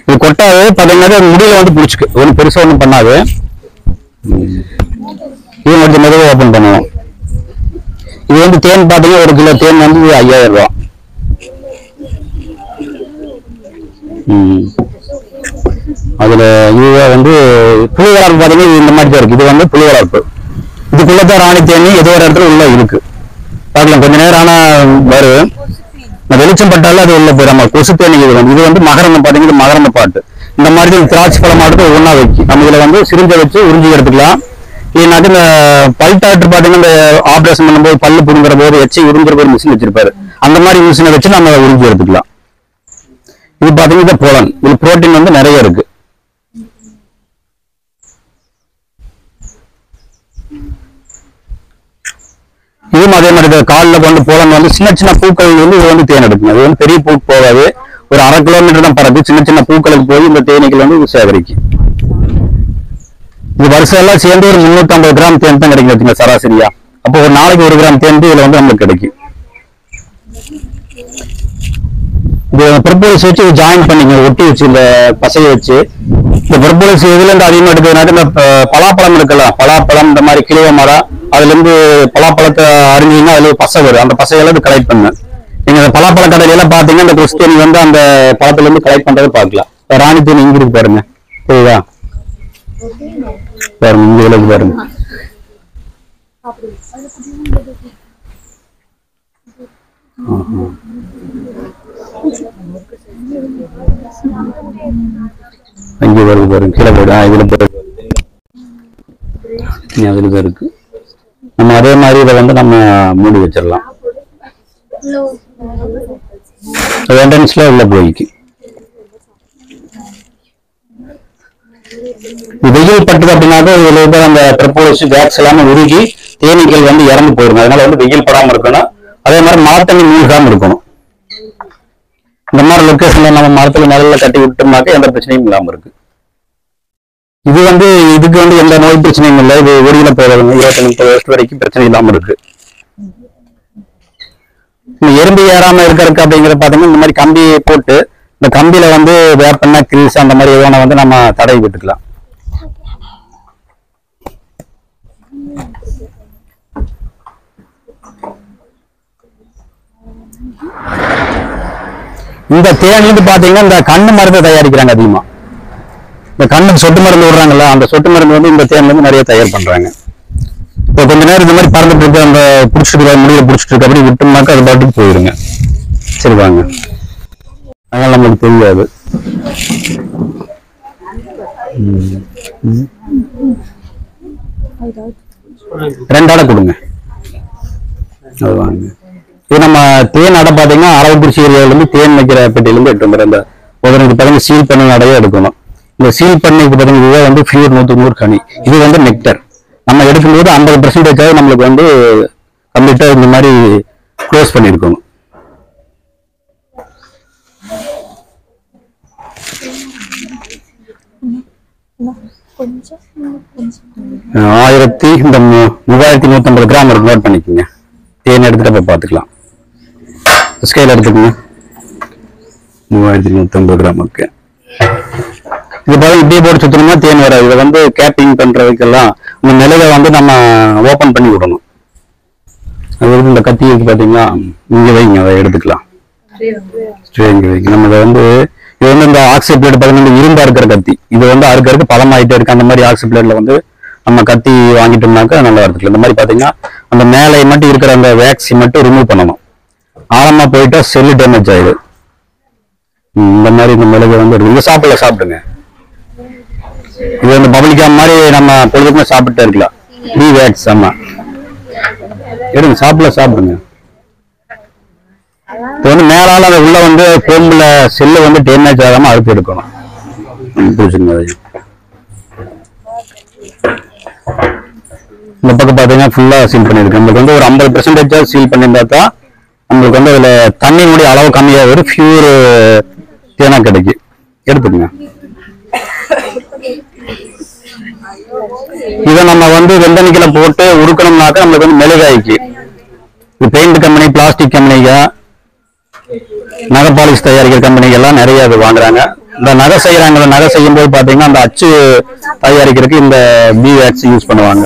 இது கொட்டாது பாத்தீங்கன்னா முடியல வந்து பிடிச்சிக்கு ஒன்றும் பெருசா ஒன்றும் பண்ணாது. இது கொஞ்சம் மெதுவாக ஓப்பன் பண்ணுவோம். இது வந்து தேன் பாத்தீங்கன்னா 1 கிலோ தேன் வந்து 5000 ரூபா. அதுல இதுவே வந்து புளி வளர்ப்பு பாத்தீங்கன்னா இந்த மாதிரி தான் இருக்கு. இது வந்து புளி வளர்ப்பு. இதுக்குள்ளதான் ராணி தேனி ஏதோ ஒரு இடத்துல உள்ள இருக்கு. பார்க்கலாம் கொஞ்ச நேரம் ஆனா வரும். வெளிச்சம் பட்டாலும் அது உள்ள போயிடாம கொசு தேனி. இது வந்து மகரந்தம் பாத்தீங்கன்னா மகரந்த பாட்டு. இந்த மாதிரி திராட்சை பழம் மாட்டு ஒவ்வொன்றா வைக்கும். நம்ம இதுல வந்து சிரிஞ்சை வச்சு உறிஞ்சி எடுத்துக்கலாம். இல்லைனாக்கு இந்த பல் டாக்டர் பாத்தீங்கன்னா இந்த ஆபரேஷன் பண்ணும்போது பல்லு புடுங்குற போது வச்சு உறிஞ்சுற போது மிஷின் வச்சிருப்பாரு. அந்த மாதிரி மிஷினை வச்சு நம்ம உறிஞ்சி எடுத்துக்கலாம். இது பாத்தீங்கன்னா போலன். இது புரோட்டீன் வந்து நிறைய இருக்கு. இதுவும் அதே மாதிரி காலில் கொண்டு போலன் வந்து சின்ன சின்ன பூக்கள் வந்து இது வந்து தேன் எடுக்கும். அது வந்து பெரிய பூ போகாது. ஒரு 1/2 கிலோமீட்டர் தான் பறக்கு. சின்ன சின்ன பூக்களுக்கு போய் இந்த தேனீக்கள் வந்து சேகரிக்கும். இது வருஷம் எல்லாம் சேர்ந்து ஒரு 350 கிராம் தேன் தான் கிடைக்கும் சராசரியா. அப்போ ஒரு நாளைக்கு 1 கிராம் தேன் இதுல வந்து நம்மளுக்கு கிடைக்கும். இது ப்ரொபோலிஸ் வச்சு ஜாயின் பண்ணிங்க ஒட்டி வச்சு இந்த பசையை வச்சு இந்த ப்ரொபோலிஸ் இதுல இருந்து அதிகமா எடுக்கிறதுனால இந்த பலாப்பழம் இருக்கலாம். பலாப்பழம் இந்த மாதிரி கிளிய மரம் அதுல இருந்து பலாப்பழத்தை அறிஞ்சீங்கன்னா அதுல பசை வரும். அந்த பசையெல்லாம் கலெக்ட் பண்ணு. நீங்க அந்த பலாப்பழ கடையில எல்லாம் பாத்தீங்கன்னா இந்த கொஸ்தேனி வந்து அந்த பழத்துல இருந்து கலெக்ட் பண்றதை பாக்கலாம். ராணி தேனி இங்க இருக்கு பாருங்க. புரியுதா? பாருங்க இங்க விலகு பாருங்க. அங்கே வருது பாருங்க. கீழே போயிடு. இதுல போயிடு. அதுல இருக்கு. நம்ம அதே மாதிரி இதை வந்து நம்ம மூடி வச்சிடலாம். என்ட்ரன்ஸ்ல உள்ள போய்க்கு வெயில் பட்டது அப்படின்னாக்க இதுல இருந்து அந்த ப்ரொபோலிஸ் வேக்ஸ் எல்லாமே உருகி தேனீக்கள் வந்து இறந்து போயிருங்க. அதனால வந்து வெயில் படாம இருக்கணும். அதே மாதிரி மரத்தண்ணி மூழ்காம இருக்கணும். இந்த மாதிரி லொக்கேஷன்ல நம்ம மரத்துல நிழல்ல கட்டி விட்டோம்னாக்க எந்த பிரச்சனையும் இல்லாம இருக்கு. இது வந்து இதுக்கு வந்து எந்த நோய் பிரச்சனையும் இல்லை. இது ஒடியில போறதுங்க 28-30 வருஷம் வரைக்கும் பிரச்சனை இல்லாம இருக்கு. எறும்பு ஏறாம இருக்கிறதுக்கு அப்படிங்கிறத பாத்தீங்கன்னா இந்த மாதிரி கம்பி போட்டு இந்த கம்பியில வந்து வேப்பெண்ண கிரீஸ் அந்த மாதிரி எதுவும் வந்து நம்ம தடவி விட்டுக்கலாம். இந்த தேன்ல இருந்து பாத்தீங்கன்னா இந்த கண்ணு மருந்து தயாரிக்கிறாங்க அதிகமா. இந்த கண்ணுக்கு சொட்டு மருந்து விடுறாங்கல்ல அந்த சொட்டு மருந்து வந்து இந்த தேன்ல இருந்து நிறைய தயார் பண்றாங்க. இப்போ கொஞ்ச நேரம் இந்த மாதிரி பறந்துட்டு இருக்கு அந்த பிடிச்சிட்டு முடியல பிடிச்சிட்டு இருக்கு அப்படி விட்டோம்னாக்க அது பாட்டுக்கு போயிருங்க. சரி வாங்க. அதனால நம்மளுக்கு தெரியாது. ரெண்டாடை கொடுங்க. அது வாங்க. இது நம்ம தேன் அடை பாத்தீங்கன்னா அரவக்குறிச்சி ஏரியாவில இருந்து தேன் வைக்கிற பெட்டியில இருந்து எடுத்து வந்துடும். அந்த ஒருவருக்கு பாத்தீங்கன்னா சீல் பண்ணி அடையே எடுக்கணும். இந்த சீல் பண்ணிக்கு பாத்தீங்கன்னா இதுவே வந்து பியூர் 100% கனி. இது வந்து நெக்டர். நம்ம எடுக்கும்போது 50% நம்மளுக்கு வந்து கம்ப்ளீட்டா இந்த மாதிரி க்ளோஸ் பண்ணிருக்கணும். இந்த 3150 கிராம் இருக்கு. நோட் பண்ணிக்கோங்க. தேன் எடுத்துட்டு போய் பார்த்துக்கலாம். ஸ்கேல் எடுத்துக்கோங்க. 3150 கிராம் இருக்கு. இது பாருங்க இப்படியே போட்டு சுத்தணும்னா தேன் வராது. இதை வந்து கேப்பிங் பண்றதுக்கெல்லாம் இந்த நிலையை வந்து நம்ம ஓபன் பண்ணி விடணும். அது வந்து இந்த கத்தி இருக்கு பாத்தீங்களா, இங்க வைங்க. அதை எடுத்துக்கலாம். நம்ம இதை வந்து இது வந்து இந்த ஆக்சி பிளேட் பாத்தீங்கன்னா இரும்பா இருக்கிற கத்தி. இது வந்து அறுக்கிறதுக்கு பழமாயிட்டே இருக்கு. அந்த மாதிரி ஆக்சி பிளேட்ல வந்து நம்ம கத்தி வாங்கிட்டோம்னாக்க நல்லா இருக்கு. இந்த மாதிரி பாத்தீங்கன்னா அந்த மேலே மட்டும் இருக்கிற அந்த வேக்சி மட்டும் ரிமூவ் பண்ணணும். ஆழமா போயிட்டா செல்லு டேமேஜ் ஆயிடும். இந்த மாதிரி இந்த மிளகு வந்து இங்க சாப்பிடுங்க. இது வந்து பப்ளிகாம் மாதிரி நம்ம பொழுதுக்குமே சாப்பிட்டு இருக்கலாம். Three wax. ஆமா எடுங்க சாப்பிடுங்க. இது வந்து மேலால அதை உள்ள வந்து கோம்புல செல்லு வந்து டேமேஜ் ஆகாம அறுத்து எடுக்கணும். புரிச்சுங்க. இந்த பக்கம் பாத்தீங்கன்னா ஃபுல்லா சீல் பண்ணிருக்கு. நம்மளுக்கு வந்து ஒரு 50% சீல் பண்ணியிருந்தா தான் நம்மளுக்கு வந்து அதுல தண்ணியினுடைய அளவு கம்மியாக ஒரு பியூர் தேனா கிடைக்கும். எடுத்துக்கங்க. இதை நம்ம வந்து வெந்தணிக்கல போட்டு உடுக்கணும்னாக்க நம்மளுக்கு வந்து மெழுகாய்க்கு இது பெயிண்ட் கம்பெனி, பிளாஸ்டிக் கம்பெனிங்க, நகை பாலிஷ் தயாரிக்கிற கம்பெனிகள் எல்லாம் நிறைய இது வாங்குறாங்க. இந்த நகை செய்யறாங்க, நகை செய்யும் போது பாத்தீங்கன்னா அந்த அச்சு தயாரிக்கிறதுக்கு இந்த பீவேக்ஸ் யூஸ் பண்ணுவாங்க.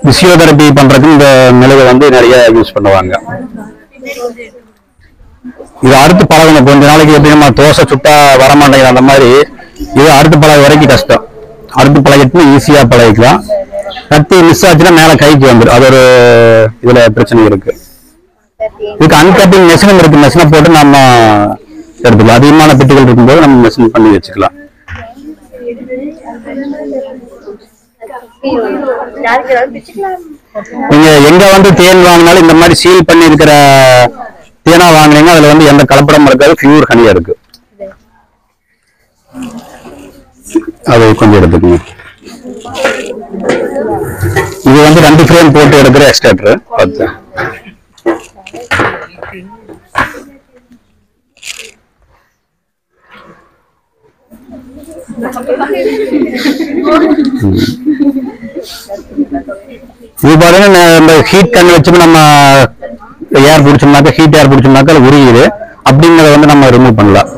பிசியோதெரபி பண்றதுக்கு இந்த மெழுகை வந்து நிறைய யூஸ் பண்ணுவாங்க. இது அறுத்து பழகணும். கொஞ்ச நாளைக்கு எப்படி நம்ம தோசை சுட்டா வரமாட்டேங்குது அந்த மாதிரி இது அறுத்து பழக வரைக்கும் கஷ்டம். அறுத்து பழகிட்டு ஈஸியா பழகிக்கலாம். கத்தி மிஸ் ஆச்சுன்னா மேல கைக்கு வந்துடும். அது ஒரு இதுல பிரச்சனை இருக்கு. இதுக்கு அன்கட்டிங் மெஷினும் இருக்கு. மெஷினை போட்டு நம்ம எடுத்துக்கலாம். அதிகமான பெட்டிகள் இருக்கும்போது நம்ம மெஷின் பண்ணி வச்சுக்கலாம். நீங்க எங்க வந்து தேன் வாங்கினாலும் இந்த மாதிரி சீல் பண்ணி இருக்கிற தேனா வாங்கினீங்க, அதுல வந்து எந்த கலப்படம் இருக்காது, பியூர் ஹனியா இருக்கு. அது கொஞ்சம் எடுத்துக்கோங்க. இது வந்து 2 ஃப்ரேம் போட்டு எடுக்கிற எக்ஸ்ட்ராக்டர் 10. இது பாருங்க, இந்த ஹீட் கண்ணு வச்சு நம்ம ஏர் பிடிச்சோம்னாக்க, ஹீட் ஏர் பிடிச்சோம்னாக்க அது உருகிது. அப்படிங்கிறத வந்து நம்ம ரிமூவ் பண்ணலாம்.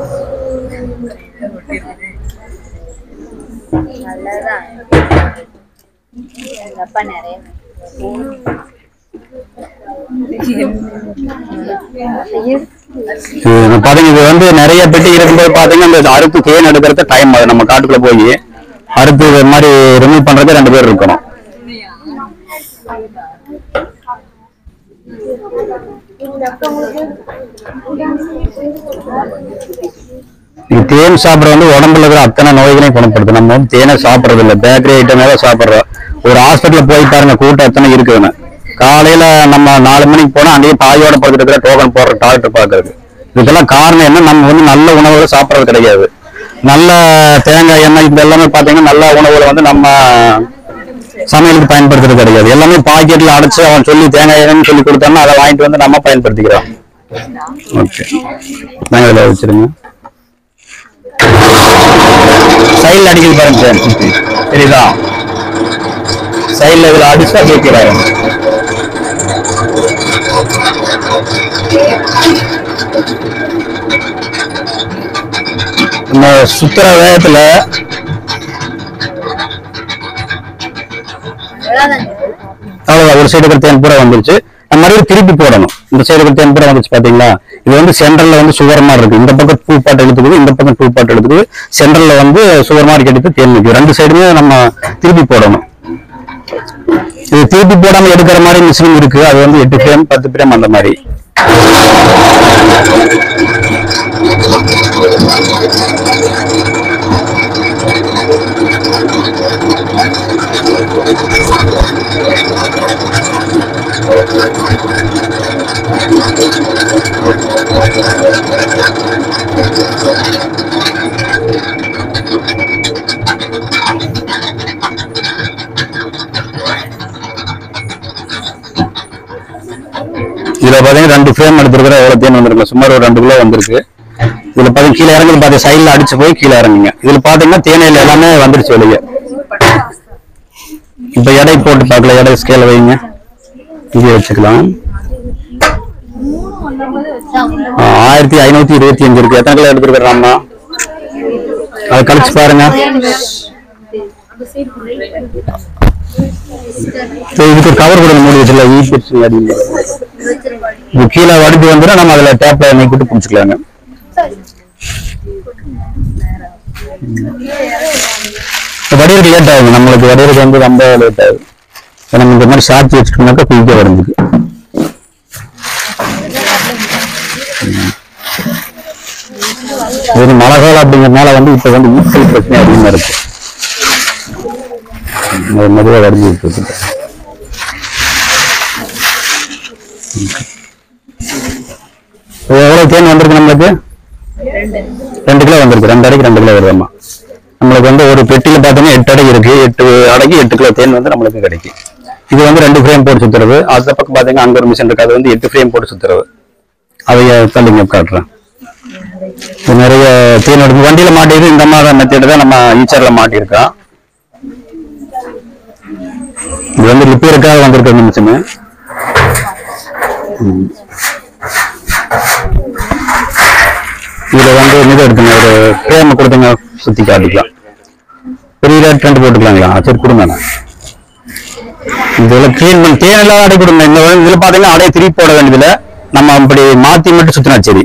பாத்தீங்க, இது வந்து நிறைய பெட்டி இருக்கும்போது பாத்தீங்கன்னா இந்த அறுத்து தேன் எடுக்கிறது டைம் ஆகுது. நம்ம காட்டுக்குள்ள போய் அறுத்து இது மாதிரி ரிமூவ் பண்றது 2 பேர் இருக்கணும். தேன் சாப்பிட்றது வந்து உடம்புல இருக்கிற அத்தனை நோய்களையும் குணப்படுத்தும். நம்ம வந்து தேனை சாப்பிட்றது இல்லை, பேக்கரி ஐட்டம் தான் சாப்பிட்றோம். ஒரு ஹாஸ்பிட்டல் போய் பாருங்க, கூட்டம் எத்தனை இருக்குதுன்னு. காலையில நம்ம 4 மணிக்கு போனா அங்கேயே பாயோட படுத்துட்டு இருக்கிற டோக்கன் போடுற டாக்டர் பாக்குறது. இதுக்கெல்லாம் காரணம் என்ன? நம்ம வந்து நல்ல உணவுகளை சாப்பிட்றது கிடையாது. நல்ல தேங்காய் எண்ணெய் இது எல்லாமே பாத்தீங்கன்னா நல்ல உணவுகளை வந்து நம்ம சமையலுக்கு பயன்படுத்துறது கிடையாது. எல்லாமே பாக்கெட்ல அடைச்சு அவன் சொல்லி தேங்காய் எண்ணெய்னு சொல்லி கொடுத்தான்னா அதை வாங்கிட்டு வந்து நம்ம பயன்படுத்திக்கிறோம். ஓகே, நாங்க இதில் வச்சிருங்க. சைடில் அடிக்கிறது பாருங்க, சரிதா? சைடில் இதில் அடிச்சா கேட்கிறாங்க. நம்ம சுத்துற வேகத்துல அவ்வளவுதான். ஒரு சைடு தேன் பூரா வந்துருச்சு. நம்ம மறுபடியும் திருப்பி போடணும். இந்த சைடு தேன் பூரா வந்துச்சு பாத்தீங்களா? இது வந்து சென்டர்ல வந்து சுகர் மாதிரி இருக்கு. இந்த பக்கம் 2 பார்ட் எடுத்துக்குது, இந்த பக்கம் 2 பார்ட் எடுத்துக்குது. சென்டர்ல வந்து சுகர் மாதிரி எடுத்து தேன் நிற்கும். 2 சைடுமே நம்ம திருப்பி போடணும். இது திருப்பி போடாம எடுக்கிற மாதிரி மிஷின் இருக்கு. அது வந்து 8 ஃப்ரேம் 10 ஃப்ரேம் அந்த மாதிரி. இதுல பாத்தீங்கன்னா 2 ஃப்ரேம் எடுத்துருக்கிற எவ்வளவு தேன் வந்திருக்கு? சுமார் ஒரு 2 கிலோ வந்திருக்கு. இதுல பாத்தீங்கன்னா கீழே இறங்குது, பாத்தீங்க சைட்ல அடிச்சு போய் கீழே இறங்குங்க. இதுல பாத்தீங்கன்னா தேனையில எல்லாமே வந்துருச்சு வெளியே. இப்ப எடை போட்டு பார்க்கல, எடை ஸ்கேல வைங்க, இங்கே வச்சுக்கலாம். 1525 இருக்கு. எத்தனை கிலோ எடுத்துருக்கிறோம்மா? அதை கழிச்சு பாருங்க. இதுக்கு கவர் கூட மூடி வச்சுல கீழே வடிப்பு வந்துடும். நம்ம அதுல டேப்ல எண்ணெய் கூட்டு பிடிச்சிக்கலாங்க. வடிவருக்கு லேட் ஆகுது. நம்மளுக்கு வடிவருக்கு வந்து ரொம்ப லேட் ஆகுது. நம்ம இந்த மாதிரி சாட்சி வச்சுட்டோம்னாக்கா குயிக்கா வரைஞ்சுக்கு. இது மழை காலம் அப்படிங்கிறதுனால வந்து இப்ப வந்து ஈஸ்டல் பிரச்சனை அதிகமா இருக்கு. மெதுவா வரைஞ்சி விட்டு எவ்வளவு தேன் வந்திருக்கு நம்மளுக்கு? 2 கிலோ வந்திருக்கு. 2 அடைக்கு 2 கிலோ வருதாம்மா. நம்மளுக்கு வந்து ஒரு பெட்டியில பார்த்தோம்னா 8 அடை இருக்கு. 8 அடைக்கு 8 கிலோ தேன் வந்து நம்மளுக்கு கிடைக்கும். இது வந்து 2 ஃப்ரேம் போட்டு சுத்துறது. அந்த பக்கம் பாத்தீங்கன்னா அங்க ஒரு மிஷின் இருக்கு. அது வந்து 8 ஃப்ரேம் போட்டு சுத்துறது. அதை தள்ளிங்க காட்டுறேன். நிறைய தேன் எடுத்து வண்டியில மாட்டிருக்கு. இந்த மாதிரி மெத்தேடு தான் நம்ம ஈச்சர்ல மாட்டியிருக்கோம். இது வந்து ரிப்பேருக்காக வந்திருக்க மிஷினு. இதுல வந்து இது எடுத்துங்க, ஒரு ஃப்ரேம் கொடுத்துங்க, சுத்தி காட்டிக்கலாம். பெரிய ரேட் 2 போட்டுக்கலாங்களா? சரி கொடுங்க. இதுல கிளீன் பண்ணி தேன் எல்லாம் அடை கொடுங்க. இந்த இதுல பாத்தீங்கன்னா அடையை திருப்பி போட வேண்டியதுல நம்ம அப்படி மாத்தி மட்டும் சுத்தினா சரி.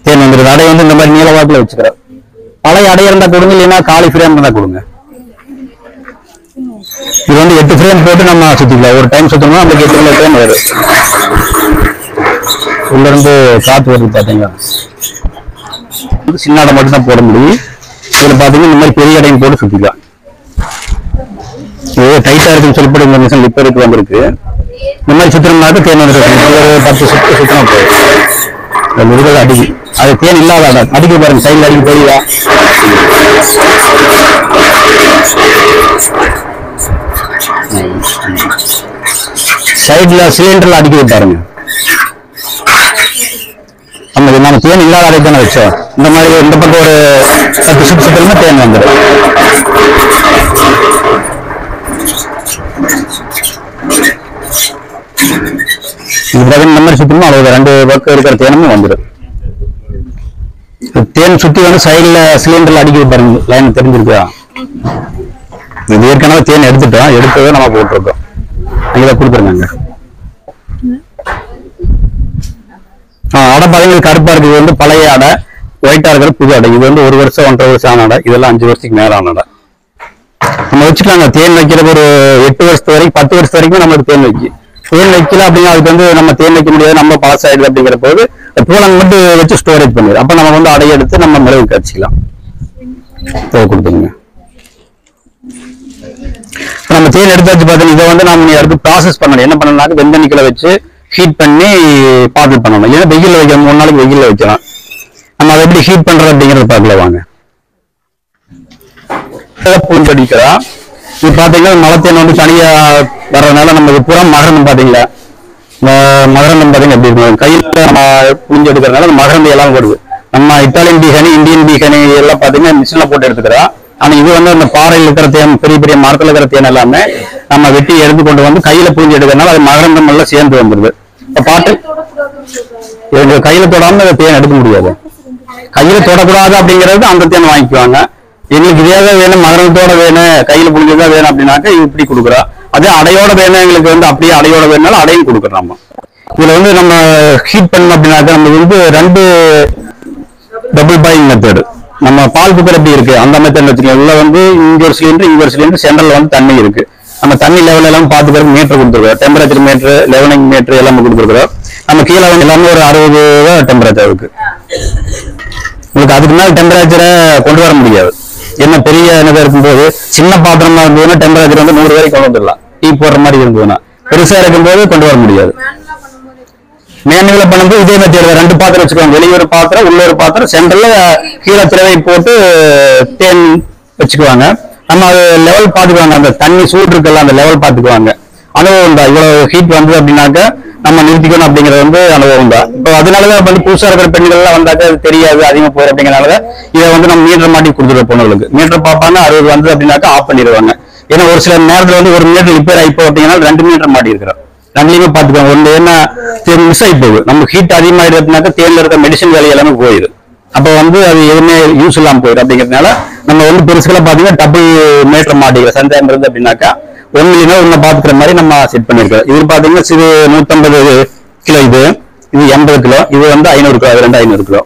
தேன் வந்துருது. அடை வந்து இந்த மாதிரி நீள வாக்குல வச்சுக்கிறோம். பழைய அடைய இருந்தா கொடுங்க, இல்லைன்னா காலி ஃப்ரேம் இருந்தா கொடுங்க. இது வந்து 8 ஃப்ரேம் போட்டு நம்ம சுத்திக்கலாம். ஒரு டைம் சுத்தணும்னா நம்மளுக்கு 8 ஃப்ரேம் வரும். உள்ள இருந்து காத்து வருது பாத்தீங்களா? சின்ன அடை மட்டும் தான் போட முடியும். இதுல பாத்தீங்கன்னா இந்த மாதிரி பெரிய அடையும் போட்டு சுத்திக்கலாம். டைட்டா இருக்குன்னு சொல்லிட்டு இந்த மிஷின் லிப்பருக்கு வந்திருக்கு. இந்த மாதிரி சுத்திரம்னாக்க தேன் வந்துருக்கு. ஒரு 10 சுத்து சுத்தினா போதும். முருகல் அடிக்கு அது தேன் இல்லாத அடிக்க பாருங்க. சைட்ல அடிக்க தெரியுதா? சைட்ல சிலிண்டர்ல அடிக்க பாருங்க. நம்ம தேன் இல்லாத அடை தானே வச்சோம். இந்த மாதிரி இந்த பக்கம் ஒரு 10 சுத்து சுத்தமா தேன் வந்துடும். இந்த மாதிரி சுத்தமா அவ்வளவு 2 பக்கம் இருக்கிற தேனமும் வந்துடும். தேன் சுத்தி வந்து சைட்ல சிலிண்டர்ல அடிக்க பாருங்க. லைன் தெரிஞ்சிருக்கா? இது ஏற்கனவே தேன் எடுத்துட்டோம். எடுத்ததை நம்ம போட்டிருக்கோம். இதை கொடுத்துருங்க. அடை பாத்தீங்கன்னா கருப்பா இருக்கு. இது வந்து பழைய அடை. ஒயிட்டா இருக்கிற புது அடை. இது வந்து 1 வருஷம் 1.5 வருஷம் ஆன அடை. இதெல்லாம் 5 வருஷத்துக்கு மேல ஆன அடை. நம்ம வச்சுக்கலாங்க. தேன் வைக்கிறது ஒரு 8 வருஷத்து வரைக்கும் 10 வருஷத்து வரைக்கும் நம்மளுக்கு தேன் வைக்கும். தேன் வைக்கல அப்படின்னா அதுக்கு வந்து நம்ம தேன் வைக்க முடியாது, நம்ம பழசாயிடுது. அப்படிங்கிற போது பூலன் மட்டும் வச்சு ஸ்டோரேஜ் பண்ணிடும். அப்ப நம்ம வந்து அடையை எடுத்து நம்ம மிளகு காய்ச்சிக்கலாம். கொடுத்துங்க. நம்ம தேன் எடுத்து வச்சு பார்த்தீங்கன்னா இதை வந்து நம்ம அடுத்து ப்ராசஸ் பண்ணணும். என்ன பண்ணணும்னாக்க வெந்தண்ணிக்குள்ள வச்சு ஹீட் பண்ணி பாட்டில் பண்ணணும். இல்லைன்னா வெயில்ல வைக்கணும். 3 நாளைக்கு வெயில்ல வைக்கலாம். நம்ம அதை எப்படி ஹீட் பண்றது அப்படிங்கறத பார்க்கல வாங்க. பூஞ்சடிக்கிறா இது பாத்தீங்கன்னா மலத்தேன் வந்து தனியா வர்றதுனால நம்ம பூரா மகரந்தம் பாத்தீங்களா? மகரந்தம் பாத்தீங்கன்னா எப்படி இருக்கும்? கையில நம்ம புளிஞ்சு எடுக்கிறதுனால அந்த மகரந்தம் எல்லாம் வருது. நம்ம இத்தாலியன் பீகனி, இந்தியன் பீகனி எல்லாம் பாத்தீங்கன்னா மிஷின்ல போட்டு எடுத்துக்கிறோம். ஆனா இது வந்து அந்த பாறையில் இருக்கிற தேன், பெரிய பெரிய மரத்துல இருக்கிற தேன் எல்லாமே நம்ம வெட்டி எடுத்து கொண்டு வந்து கையில புளிஞ்சு எடுக்கிறதுனால அது மகரந்தம் எல்லாம் சேர்ந்து வந்துருது. இப்ப பாட்டு கையில தொடாம தேன் எடுக்க முடியாது. கையில தொடக்கூடாது அப்படிங்கிறது அந்த தேன் வாங்கிக்குவாங்க. எங்களுக்கு இதே வேணும், மகரந்தத்தோட வேணும், கையில புளிஞ்சதான் வேணும் அப்படின்னாக்க இப்படி கொடுக்குறோம். அதே அடையோட வேணும் எங்களுக்கு வந்து அப்படியே அடையோட வேணும்னாலும் அடையும் கொடுக்குறோம். நம்ம இதுல வந்து நம்ம ஹீட் பண்ணணும் அப்படின்னாக்க நம்ம வந்து 2 டபுள் பாயிங் மெத்தடு. நம்ம பால் குக்கர் எப்படி இருக்கு அந்த மெத்தட் வச்சுக்கலாம். உள்ள வந்து இங்க ஒரு சிலிண்டர் சென்டர்ல வந்து தண்ணி இருக்கு. நம்ம தண்ணி லெவல் எல்லாம் பாத்துக்கிறதுக்கு மீட்டர் கொடுத்துருக்கோம். டெம்பரேச்சர் மீட்டர், லெவலிங் மீட்டர் எல்லாமே கொடுத்துருக்கோம். நம்ம கீழே வந்து எல்லாமே ஒரு 60 டெம்பரேச்சர் இருக்கு. உங்களுக்கு அதுக்கு மேல டெம்பரேச்சரை கொண்டு வர முடியாது. என்ன பெரிய என்னதா இருக்கும்போது சின்ன பாத்திரமா இருந்ததுன்னா டெம்பரேச்சர் வந்து 100 வரைக்கும் கொண்டு வந்துடலாம். டீ போடுற மாதிரி இருந்ததுன்னா பெருசா இருக்கும்போது கொண்டு வர முடியாது. மேனுவல பண்ணும்போது இதே மெத்தட் 2 பாத்திரம் வச்சுக்கோங்க. வெளியே ஒரு பாத்திரம், உள்ள ஒரு பாத்திரம், சென்டர்ல கீழே திரவை போட்டு தேன் வச்சுக்குவாங்க. நம்ம அது லெவல் பாத்துக்குவாங்க. அந்த தண்ணி சூடு இருக்குல்ல அந்த லெவல் பாத்துக்குவாங்க. அனுபவம் தான். இவ்வளவு ஹீட் வந்தது அப்படின்னாக்க நம்ம நிறுத்திக்கணும் அப்படிங்கிறது வந்து அனுபவம் தான். இப்போ அதனாலதான் வந்து புதுசா இருக்கிற பெண்கள் எல்லாம் வந்தாக்க அது தெரியாது, அதிகமா போயிடும். அப்படிங்கிறனால இதை வந்து நம்ம மீட்டர் மாட்டி கொடுத்துருவோம். பொண்ணுங்களுக்கு மீட்டர் பார்ப்பாங்க. 60 வந்தது அப்படின்னாக்க ஆஃப் பண்ணிடுவாங்க. ஏன்னா ஒரு சில நேரத்துல வந்து ஒரு மீட்டர் ரிப்பேர் ஆயிப்போம் அப்படின்னா 2 மீட்டர் மாட்டி இருக்கிறோம். 2லையுமே பாத்துக்கோங்க. ஒன்று என்ன மிஸ் ஆகி போகுது. நம்ம ஹீட் அதிகமாயிடுறதுனாக்க தேன்ல இருக்க மெடிசன் வேலை எல்லாமே போயிடுது. அப்போ வந்து அது எதுவுமே யூஸ் இல்லாம போயிடும். அப்படிங்கிறதுனால நம்ம வந்து பெருசுகளை பாத்தீங்கன்னா டபுள் மீட்டர் மாட்டிக்கிறோம். சந்தேகம் இருந்தது அப்படின்னாக்கா 1 மில்லியனா ஒண்ணு பாத்துக்கிற மாதிரி நம்ம செட் பண்ணிருக்கோம். இது பாத்தீங்கன்னா இது 150 கிலோ, இது 80 கிலோ, இது வந்து 500 கிலோ, அது 2500 கிலோ.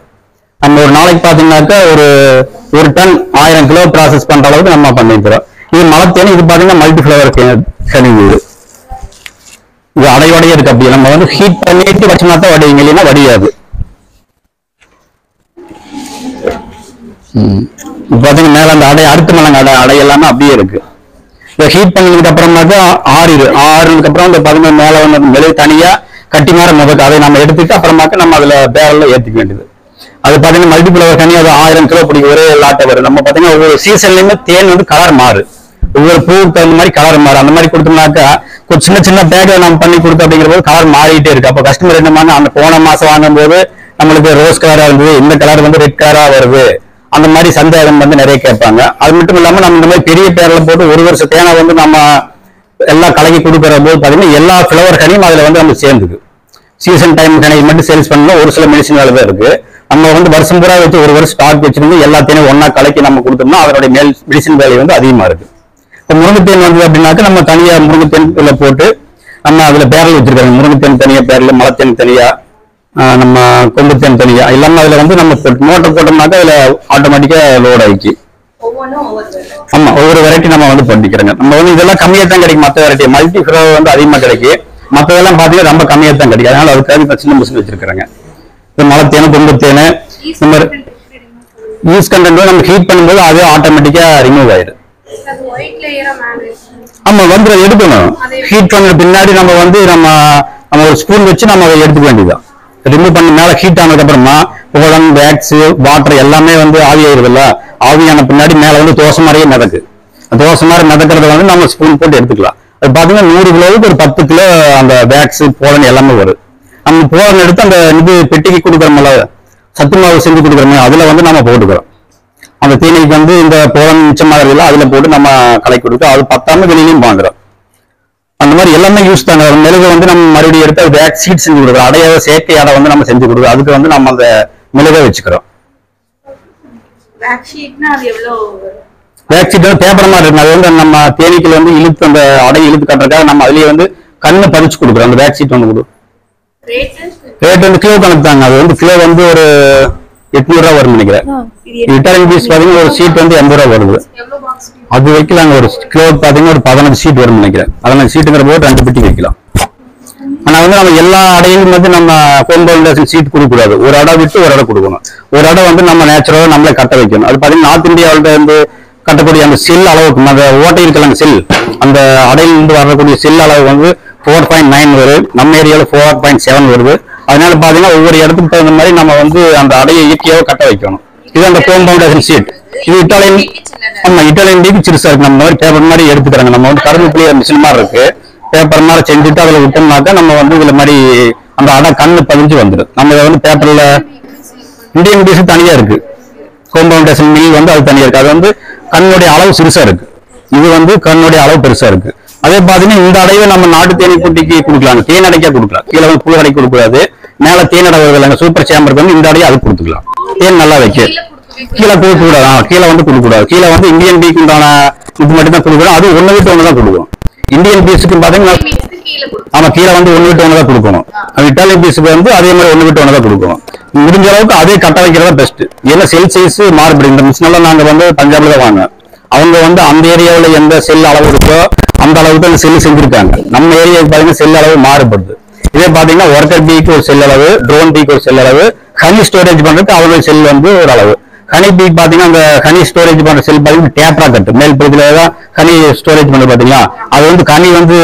நம்ம ஒரு நாளைக்கு பாத்தீங்கன்னாக்கா ஒரு டன் 1000 கிலோ ப்ராசஸ் பண்ற அளவுக்கு நம்ம பண்ணிருக்கிறோம். இது மலத்தேன். இது பாத்தீங்கன்னா மல்டி ஃபிளவர் கனி. இது அடையோடையே இருக்கு. அப்படி நம்ம வந்து ஹீட் பண்ணிட்டு வச்சோம்னா தான் வடிவீங்க, இல்லைன்னா வடியாது. பாத்தீங்கன்னா மேல அந்த அடை அடுத்த மலங்க அடை எல்லாமே அப்படியே இருக்கு. இதை ஹீட் பண்ணதுக்கு அப்புறமாக்கா ஆறுனதுக்கு அப்புறம் இந்த பாத்தீங்கன்னா மேல வந்து வெளியே தனியா கட்டி மாற முதக்கு அதை நம்ம எடுத்துட்டு அப்புறமாக்க நம்ம அதுல பேரல்ல ஏத்திக்க வேண்டியது. அது பாத்தீங்கன்னா மல்டிபிளவர் கனி. அது 1000 கிலோ பிடிக்கும். ஒரே லாட்டை வரும். நம்ம பாத்தீங்கன்னா ஒவ்வொரு சீசன்லயுமே தேன் வந்து கலர் மாறு. ஒவ்வொரு பூவுக்கு தகுந்த மாதிரி கலர் மாறு. அந்த மாதிரி கொடுத்தோம்னாக்கா கொஞ்சம் சின்ன சின்ன பேக்கை நம்ம பண்ணி கொடுத்தோம். அப்படிங்கிற போது கலர் மாறிட்டே இருக்கு. அப்போ கஸ்டமர் என்னமாங்க அந்த போன மாசம் வாங்கும் போது நம்மளுக்கு ரோஸ் கலரா இருந்தது, இந்த கலர் வந்து ரெட் கலரா வருது, அந்த மாதிரி சந்தேகம் வந்து நிறைய கேட்பாங்க. அது மட்டும் இல்லாம நம்ம இந்த மாதிரி பெரிய பேர்ல போட்டு 1 வருஷ தேனை வந்து நம்ம எல்லாம் கலக்கி கொடுக்குற போது பாத்தீங்கன்னா எல்லா ஃபிளவர் கனியும் அதுல வந்து நம்ம சேர்ந்துக்கு. சீசன் டைம் கனி மட்டும் சேல்ஸ் பண்ணணும். ஒரு சில மெடிசன் வேலை தான் இருக்கு. நம்ம வந்து வருஷம் பூரா வச்சு ஒரு வருஷம் ஸ்டாக் வச்சிருந்து எல்லாத்தையும் ஒன்னா கலக்கி நம்ம கொடுத்தோம்னா அதனுடைய மெடிசன் வேல்யூ வந்து அதிகமா இருக்கு. இப்போ முருங்கைத்தேன் வந்து அப்படின்னாக்க நம்ம தனியா முருங்கைத்தேன் போட்டு நம்ம அதுல பேரல் வச்சிருக்காங்க. முருங்கைத்தேன் தனியா பேரல், மலத்தேன் தனியா, நம்ம கொம்புத்தேன் தனியா எல்லாமே அதுல வந்து நம்ம மோட்டர் போட்டோம்னாக்க அதுல ஆட்டோமேட்டிக்கா லோட் ஆயிடுச்சு. ஆமா, ஒவ்வொரு வெரைட்டி நம்ம வந்து பண்ணிக்கிறோங்க. நம்ம வந்து இதெல்லாம் கம்மியா தான் கிடைக்கும். மற்ற வெரைட்டி மல்டி ஃபிளவர் வந்து அதிகமா கிடைக்கும். மற்றதெல்லாம் பாத்தீங்கன்னா ரொம்ப கம்மியா தான் கிடைக்கும். அதனால அதுக்காக சின்ன மிஷின் வச்சிருக்காங்க. மலத்தேனு, கொம்புத்தேனு, இந்த மாதிரி யூஸ் கண்டென்ட் நம்ம ஹீட் பண்ணும்போது அது ஆட்டோமேட்டிக்கா ரிமூவ் ஆயிடும். ஆமா, வந்து எடுக்கணும். ஹீட் பண்ண பின்னாடி நம்ம வந்து நம்ம ஒரு ஸ்பூன் வச்சு நம்ம அதை எடுத்துக்க வேண்டியதான். ரிமூவ் பண்ண மேல ஹீட் ஆனதுக்கு அப்புறமா புகழன், வேக்ஸ், வாட்டர் எல்லாமே வந்து ஆவி ஆயிருதுல்ல. ஆவியான பின்னாடி மேல வந்து தோசை மாதிரியே மிதக்கு. தோசை மாதிரி மிதக்கிறத வந்து நம்ம ஸ்பூன் போட்டு எடுத்துக்கலாம். அது பாத்தீங்கன்னா 100 கிலோவுக்கு ஒரு 10 கிலோ அந்த வேக்ஸ், போலன் எல்லாமே வரும். நம்ம போலன் எடுத்து அந்த இது பெட்டிக்கு கொடுக்குறோம்ல, சத்து மாவு செஞ்சு கொடுக்குறோமே, அதுல வந்து நம்ம போட்டுக்கிறோம். அந்த தேனீக்கு வந்து இந்த போலன் மிச்சம் மாதிரி இல்லை, அதுல போட்டு நம்ம கலக்கி கொடுத்து அது பத்தாம வெளியிலையும் வாங்குறோம். அந்த மாதிரி எல்லாமே யூஸ் தாங்க. மிளகு வந்து நம்ம மறுபடியும் எடுத்து வேக்ஸ் சீட் செஞ்சு கொடுக்குறோம். அடையாத செயற்கை அடை வந்து நம்ம செஞ்சு கொடுக்குறோம். அதுக்கு வந்து நம்ம அந்த மிளகை வச்சுக்கிறோம். வேக்ஸ் ஷீட் பேப்பர் மாதிரி இருக்கு. அது வந்து நம்ம தேனீக்கள் வந்து இழுத்து அந்த அடையை இழுத்து கட்டுறதுக்காக நம்ம அதுலயே வந்து கண்ணு பதிச்சு கொடுக்குறோம். அந்த வேக்ஸ் ஷீட் வந்து கொடுக்கும். ரேட் வந்து கிலோ கணக்கு தாங்க. அது வந்து கிலோ வந்து ஒரு 800 ரூபா வரும்னு நினைக்கிறேன். இட்டாலியன் பீஸ் பாத்தீங்கன்னா ஒரு ஷீட் வந்து 80 ரூபா வருது. அது வைக்கலாங்க. ஒரு கிலோ பாத்தீங்கன்னா ஒரு 15 ஷீட் வரும்னு நினைக்கிறேன். 15 ஷீட்டுங்கிற போது 2 பெட்டி வைக்கலாம். ஆனா வந்து நம்ம எல்லா அடையிலும் வந்து நம்ம கோம்பவுண்டேஷன் ஷீட் கொடுக்கக்கூடாது. ஒரு அடை விட்டு ஒரு அடை கொடுக்கணும். ஒரு அடை வந்து நம்ம நேச்சுரலா நம்மளே கட்ட வைக்கணும். அது பாத்தீங்கன்னா நார்த் இந்தியாவில இருந்து கட்டக்கூடிய அந்த செல் அளவுக்கு அந்த ஓட்டை இருக்கலாங்க செல், அந்த அடையிலிருந்து வரக்கூடிய செல் அளவு வந்து 4.9 வருது. நம்ம ஏரியாவில் 4.7 வருது. அதனால பாத்தீங்கன்னா ஒவ்வொரு இடத்துக்கு தகுந்த மாதிரி நம்ம வந்து அந்த அடையை இயற்கையாக கட்ட வைக்கணும். இது அந்த கோம்பவுண்டேஷன் ஷீட். இது இட்டாலியன், ஆமா இட்டாலியன் டீக்கு சிறுசா இருக்கு. நம்ம மாதிரி பேப்பர் மாதிரி எடுத்துக்கிறாங்க. நம்ம வந்து கரும்பு பிள்ளைய மிஷின் மாதிரி இருக்கு. பேப்பர் மாதிரி செஞ்சுட்டு அதுல விட்டோம்னாக்கா நம்ம வந்து இதுல மாதிரி அந்த அடை கண்ணு பதிஞ்சு வந்துடும். நம்ம வந்து பேப்பர்ல இந்தியன் பீஸ் தனியா இருக்கு. கோம்பவுண்டேஷன் மில் வந்து அது தனியா இருக்கு. அது வந்து கண்ணுடைய அளவு சிறுசா இருக்கு. இது வந்து கண்ணுடைய அளவு பெருசா இருக்கு. அதே பாத்தீங்கன்னா இந்த அடைவை நம்ம நாட்டு தேனீ குட்டிக்கு கொடுக்கலாம். தேன் அடைக்கா கொடுக்கலாம். கீழே வந்து புழு அடைக்க கொடுக்கூடாது. மேல தேன் அடை வருது சூப்பர் சேம்பருக்கு வந்து இந்த அடையை அது கொடுத்துக்கலாம். தேன் நல்லா வைக்க கீழே கொடுக்க கூடாது. கீழே வந்து கொடுக்க கூடாது. கீழே வந்து இந்தியன் பீக்கு உண்டான இது மட்டும் தான் கொடுக்கணும். அது ஒண்ணு விட்டு ஒண்ணுதான் கொடுக்கணும். இந்தியன் பீஸுக்கு பாத்தீங்கன்னா ஆமா கீழே வந்து ஒண்ணு விட்டு ஒண்ணுதான் கொடுக்கணும். இட்டாலியன் பீஸுக்கு வந்து அதே மாதிரி ஒண்ணு விட்டு ஒண்ணுதான் கொடுக்கணும். முடிஞ்ச அளவுக்கு அதே கட்ட வைக்கிறதா பெஸ்ட். ஏன்னா செல் சைஸ் மாறுபடும். இந்த மிஷின் எல்லாம் நாங்க வந்து பஞ்சாப்ல தான் வாங்க. அவங்க வந்து அந்த ஏரியாவில் எந்த செல் அளவு இருக்கோ அந்த அளவுக்கு அந்த செல் செஞ்சிருக்காங்க. நம்ம ஏரியாவுக்கு பாத்தீங்கன்னா செல் அளவு மாறுபடுது. இதே பாத்தீங்கன்னா ஒர்க்கர் பீக்கு ஒரு செல் அளவு, ட்ரோன் பீக்கு ஒரு செல் அளவு, ஹனி ஸ்டோரேஜ் பண்றதுக்கு அவருடைய செல் வந்து ஒரு அளவு. ஹனி பீக் பாத்தீங்கன்னா அந்த ஹனி ஸ்டோரேஜ் பண்ற செல் பாத்தீங்கன்னா டேப்ரா கட்டு மேல் பகுதியில ஹனி ஸ்டோரேஜ் பண்றது பாத்தீங்களா. அது வந்து ஹனி வந்து